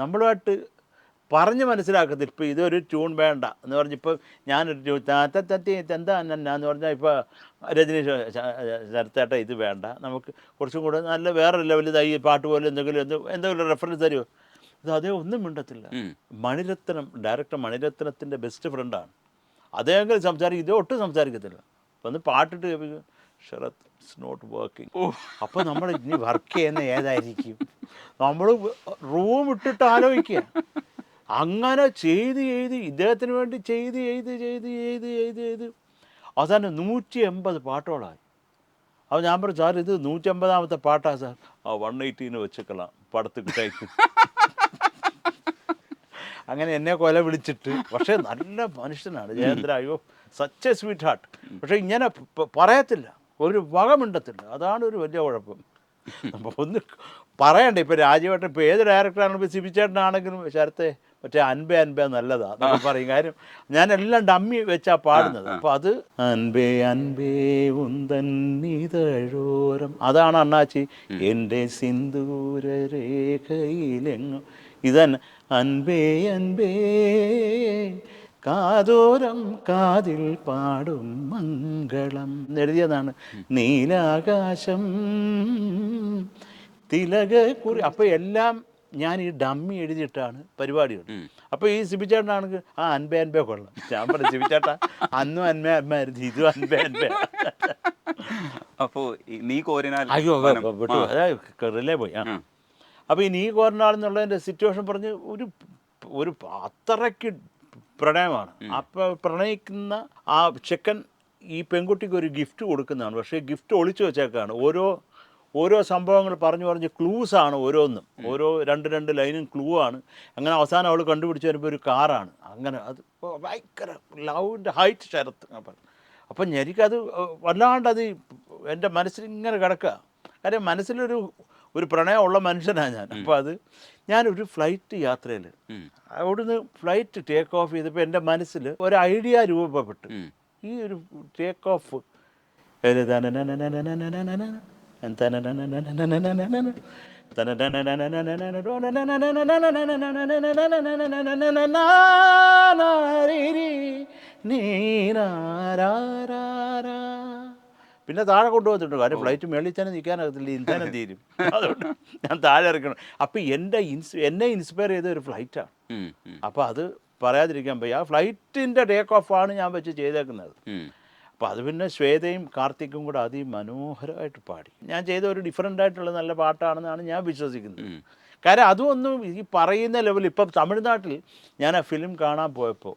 Speaker 1: നമ്മളുമായിട്ട് പറഞ്ഞ് മനസ്സിലാക്കത്തില്ല. ഇപ്പോൾ ഇതൊരു ട്യൂൺ വേണ്ട എന്ന് പറഞ്ഞിപ്പോൾ ഞാനൊരു തത്തി എന്താ എന്ന് പറഞ്ഞാൽ ഇപ്പോൾ രജനീഷ് ശരത്തേട്ട ഇത് വേണ്ട, നമുക്ക് കുറച്ചും കൂടെ നല്ല വേറെ ലെവലിൽ ഈ പാട്ട് പോലെ എന്തെങ്കിലും റെഫറൻസ് തരുമോ? ഇത് അതേ ഒന്നും മിണ്ടത്തില്ല. മണിരത്നം, ഡയറക്ടർ മണിരത്നത്തിൻ്റെ ബെസ്റ്റ് ഫ്രണ്ടാണ്. അദ്ദേഹം സംസാരിക്കും, ഇത് ഒട്ടും സംസാരിക്കത്തില്ല. അപ്പം ഒന്ന് പാട്ടിട്ട് കേൾപ്പിക്കും, ശരത് ഇറ്റ്സ് നോട്ട് വർക്കിംഗ്. അപ്പോൾ നമ്മൾ ഇനി വർക്ക് ചെയ്യുന്ന ഏതായിരിക്കും, നമ്മൾ റൂം ഇട്ടിട്ട് ആലോചിക്കുക. അങ്ങനെ ചെയ്ത് ഇദ്ദേഹത്തിന് വേണ്ടി ചെയ്ത് അവസാനം 180 പാട്ടോളായി. അപ്പോൾ ഞാൻ പറഞ്ഞു, സാർ ഇത് 150ാമത്തെ പാട്ടാണ് സാർ. 180 വെച്ചേക്കളാം പടത്ത് കിട്ടായിരിക്കും. അങ്ങനെ എന്നെ കൊല വിളിച്ചിട്ട്. പക്ഷേ നല്ല മനുഷ്യനാണ് ജയേന്ദ്ര, അയ്യോ സച്ച് എ സ്വീറ്റ് ഹാർട്ട്. പക്ഷേ ഇങ്ങനെ പറയത്തില്ല, ഒരു വകമിണ്ടത്തില്ല, അതാണ് ഒരു വലിയ കുഴപ്പം. അപ്പോൾ ഒന്ന് പറയണ്ടേ. ഇപ്പോൾ രാജീവേട്ടൻ, ഇപ്പോൾ ഏത് ഡയറക്ടറാണെങ്കിലും, ഇപ്പോൾ സിബിച്ചേട്ടനാണെങ്കിലും ശരത്തെ മറ്റേ അൻപേ നല്ലതാണ് എന്നൊക്കെ പറയും. കാര്യം ഞാനെല്ലാം ഡമ്മി വെച്ചാണ് പാടുന്നത്. അപ്പോൾ അത് അൻപേ ഉന്തന്നിതഴോരം, അതാണ് അണ്ണാച്ചി എൻ്റെ സിന്ദൂര രേഖയിലെങ്ങും. ഇതന്നെ അൻപേ കാതോരം കാതിൽ പാടും മംഗളം എഴുതിയതാണ്. നീലാകാശം തിലകക്കുറി. അപ്പോൾ എല്ലാം ഞാൻ ഈ ഡമ്മി എഴുതിയിട്ടാണ് പരിപാടിയുണ്ട്. അപ്പോൾ ഈ സിബിച്ചേട്ടനാണെങ്കിൽ അൻപേ കൊള്ളാം. ഞാൻ പറഞ്ഞു, സിബിച്ചേട്ടാ അന്നും അൻപയായിരുന്നു, ഇതും അൻപേ.
Speaker 2: അപ്പോൾ നീ കോരിനാൽ
Speaker 1: അയ്യോ വിട്ടു, അതായത് റിലേ പോയി. അപ്പോൾ ഈ നീ കോരനാളെന്നുള്ളതിൻ്റെ സിറ്റുവേഷൻ പറഞ്ഞ് ഒരു അത്രയ്ക്ക് പ്രണയമാണ്. അപ്പോൾ പ്രണയിക്കുന്ന ആ ചെക്കൻ ഈ പെൺകുട്ടിക്ക് ഒരു ഗിഫ്റ്റ് കൊടുക്കുന്നതാണ്. പക്ഷേ ഗിഫ്റ്റ് ഒളിച്ചു വെച്ചേക്കാണ്. ഓരോ സംഭവങ്ങൾ പറഞ്ഞ് ക്ലൂസാണ് ഓരോന്നും. ഓരോ രണ്ട് ലൈനും ക്ലൂ ആണ്. അങ്ങനെ അവസാനം അവൾ കണ്ടുപിടിച്ച് വരുമ്പോൾ ഒരു കാറാണ്. അങ്ങനെ അത് ഭയങ്കര ലവിൻ്റെ ഹൈറ്റ് ശരത്ത്. അപ്പം എനിക്കത് വല്ലാണ്ട് അത് എൻ്റെ മനസ്സിൽ ഇങ്ങനെ കിടക്കുക. കാര്യം മനസ്സിലൊരു പ്രണയമുള്ള മനുഷ്യനാണ് ഞാൻ. അപ്പോൾ അത് ഞാനൊരു ഫ്ലൈറ്റ് യാത്രയിൽ അവിടുന്ന് ഫ്ലൈറ്റ് ടേക്ക് ഓഫ് ചെയ്തപ്പോൾ എൻ്റെ മനസ്സിൽ ഒരു ഐഡിയ രൂപപ്പെട്ടു. ഈ ഒരു ടേക്ക് ഓഫ് പിന്നെ താഴെ കൊണ്ടുപോകുന്നുണ്ട്. കാര്യം ഫ്ലൈറ്റ് മേളിൽ തന്നെ നിൽക്കാനാകത്തില്ല, ഇന്ധനം തീരും. അതുകൊണ്ട് ഞാൻ താഴെ ഇറക്കണം. അപ്പോൾ എന്നെ ഇൻസ്പയർ ചെയ്ത ഒരു ഫ്ലൈറ്റാണ്. അപ്പോൾ അത് പറയാതിരിക്കാൻ പോയി. ആ ഫ്ലൈറ്റിൻ്റെ ടേക്ക് ഓഫാണ് ഞാൻ വെച്ച് ചെയ്തേക്കുന്നത്. അപ്പോൾ അത് പിന്നെ ശ്വേതയും കാർത്തിക്കും കൂടെ അതിമനോഹരമായിട്ട് പാടി. ഞാൻ ചെയ്ത ഒരു ഡിഫറൻ്റ് ആയിട്ടുള്ള നല്ല പാട്ടാണെന്നാണ് ഞാൻ വിശ്വസിക്കുന്നത്. കാര്യം അതുമൊന്നും ഈ പറയുന്ന ലെവലിൽ ഇപ്പം തമിഴ്നാട്ടിൽ ഞാൻ ആ ഫിലിം കാണാൻ പോയപ്പോൾ,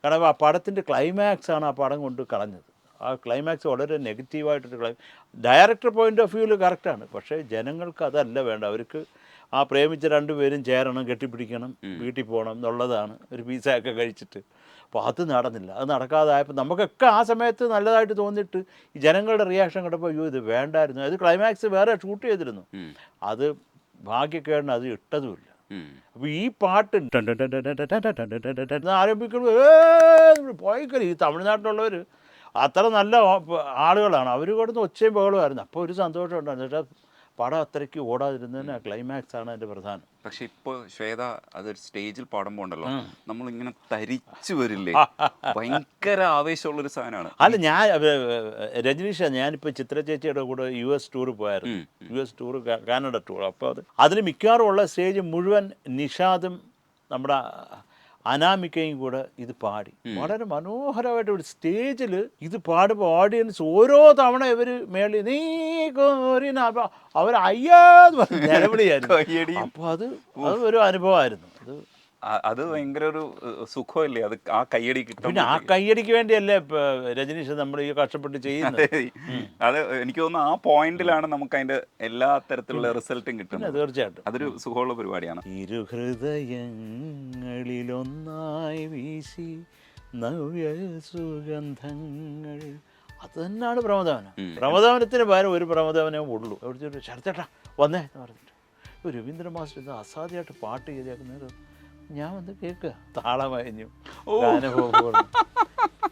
Speaker 1: കാരണം ആ പടത്തിൻ്റെ ക്ലൈമാക്സാണ് ആ പടം കൊണ്ട് കളഞ്ഞത്. ആ ക്ലൈമാക്സ് വളരെ നെഗറ്റീവായിട്ടൊരു ഡയറക്ടർ പോയിൻ്റ് ഓഫ് വ്യൂവിൽ കറക്റ്റാണ്. പക്ഷേ ജനങ്ങൾക്ക് അതല്ല വേണ്ട. അവർക്ക് ആ പ്രേമിച്ച രണ്ടുപേരും ചേരണം, കെട്ടിപ്പിടിക്കണം, വീട്ടിൽ പോകണം എന്നുള്ളതാണ്, ഒരു പിസയൊക്കെ കഴിച്ചിട്ട്. അപ്പോൾ അത് നടന്നില്ല. അത് നടക്കാതായപ്പോൾ നമുക്കൊക്കെ ആ സമയത്ത് നല്ലതായിട്ട് തോന്നിയിട്ട് ഈ ജനങ്ങളുടെ റിയാക്ഷൻ കണ്ടപ്പോൾ അയ്യോ ഇത് വേണ്ടായിരുന്നു. അത് ക്ലൈമാക്സ് വേറെ ഷൂട്ട് ചെയ്തിരുന്നു. അത് ഭാഗ്യക്കേടിന് അത് ഇട്ടതുമില്ല. അപ്പോൾ ഈ പാട്ട് ആരംഭിക്കുമ്പോൾ പോയിക്കറി ഈ തമിഴ്നാട്ടിലുള്ളവർ അത്ര നല്ല ആളുകളാണ്. അവർ കൊടുത്ത് ഒച്ചയും ബഹളമായിരുന്നു. അപ്പോൾ ഒരു സന്തോഷം ഉണ്ടായിരുന്നു. പക്ഷേ പടം അത്രയ്ക്ക് ഓടാതിരുന്നതിന് ക്ലൈമാക്സ് ആണ് അതിൻ്റെ പ്രധാനം.
Speaker 2: പക്ഷെ ഇപ്പോൾ ശ്വേത അതൊരു സ്റ്റേജിൽ പാടുമ്പോൾ ഉണ്ടല്ലോ, നമ്മളിങ്ങനെ തരിച്ചു വരില്ലേ, ഭയങ്കര ആവേശമുള്ളൊരു സാധനമാണ്.
Speaker 1: അല്ല, ഞാൻ രജനീഷ, ഞാനിപ്പോൾ ചിത്ര ചേച്ചിയുടെ കൂടെ US ടൂർ പോയായിരുന്നു. US tour, Canada tour. അപ്പോൾ അതിന് മിക്കവാറും ഉള്ള സ്റ്റേജ് മുഴുവൻ നിഷാദും നമ്മുടെ അനാമിക്കയും കൂടെ ഇത് പാടി വളരെ മനോഹരമായിട്ട് ഒരു സ്റ്റേജിൽ ഇത് പാടുമ്പോൾ ഓഡിയൻസ് ഓരോ തവണ ഇവർ മേളിൽ നീ കോരിന അവർ അയ്യാന്ന് പറഞ്ഞ് നിലവിളിയായിരുന്നു. അപ്പോൾ അത് ഒരു അനുഭവമായിരുന്നു.
Speaker 2: അത് ഭയങ്കര ഒരു സുഖമല്ലേ അത്, ആ കയ്യടി കിട്ടും.
Speaker 1: പിന്നെ ആ കയ്യടിക്ക് വേണ്ടിയല്ലേ ഇപ്പോൾ രജനീഷ് നമ്മൾ ഈ കഷ്ടപ്പെട്ട് ചെയ്യുന്നത്.
Speaker 2: അത് എനിക്ക് തോന്നുന്നു ആ പോയിന്റിലാണ് നമുക്ക് അതിന്റെ എല്ലാ തരത്തിലുള്ള റിസൾട്ടും കിട്ടുന്നത്.
Speaker 1: തീർച്ചയായിട്ടും
Speaker 2: അതൊരു സുഖമുള്ള പരിപാടിയാണ്.
Speaker 1: ഇരുഹൃദയങ്ങളിലൊന്നായി വീശി നവ്യ സുഗന്ധങ്ങൾ, അത് തന്നെയാണ് പ്രമോദവനം. പ്രമോദവനത്തിന് പകരം ഒരു പ്രമോദവനേ ഉള്ളൂ. എവിടെ ശരത്തേട്ടാ വന്നേ എന്ന് പറഞ്ഞിട്ട് രവീന്ദ്ര മാസ്റ്റർ ഇത് അസാധ്യമായിട്ട് പാട്ട് ചെയ്തേക്കുന്നത് ഞാൻ വന്ന് കേൾക്കുക, താളമയഞ്ഞു, ഗാനഭോഗം.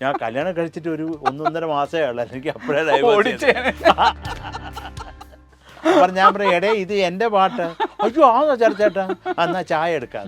Speaker 1: ഞാൻ കല്യാണം കഴിച്ചിട്ട് ഒരു 1.5 മാസമേ ഉള്ളൂ, എനിക്ക് അപ്പോഴേ
Speaker 4: ഓടിച്ചേനെ.
Speaker 1: അപ്പം ഞാൻ പറയും, എടേ ഇത് എൻ്റെ പാട്ട്. അയ്യോ ആണോ ചേട്ടാ, എന്നാൽ ചായ എടുക്കാം.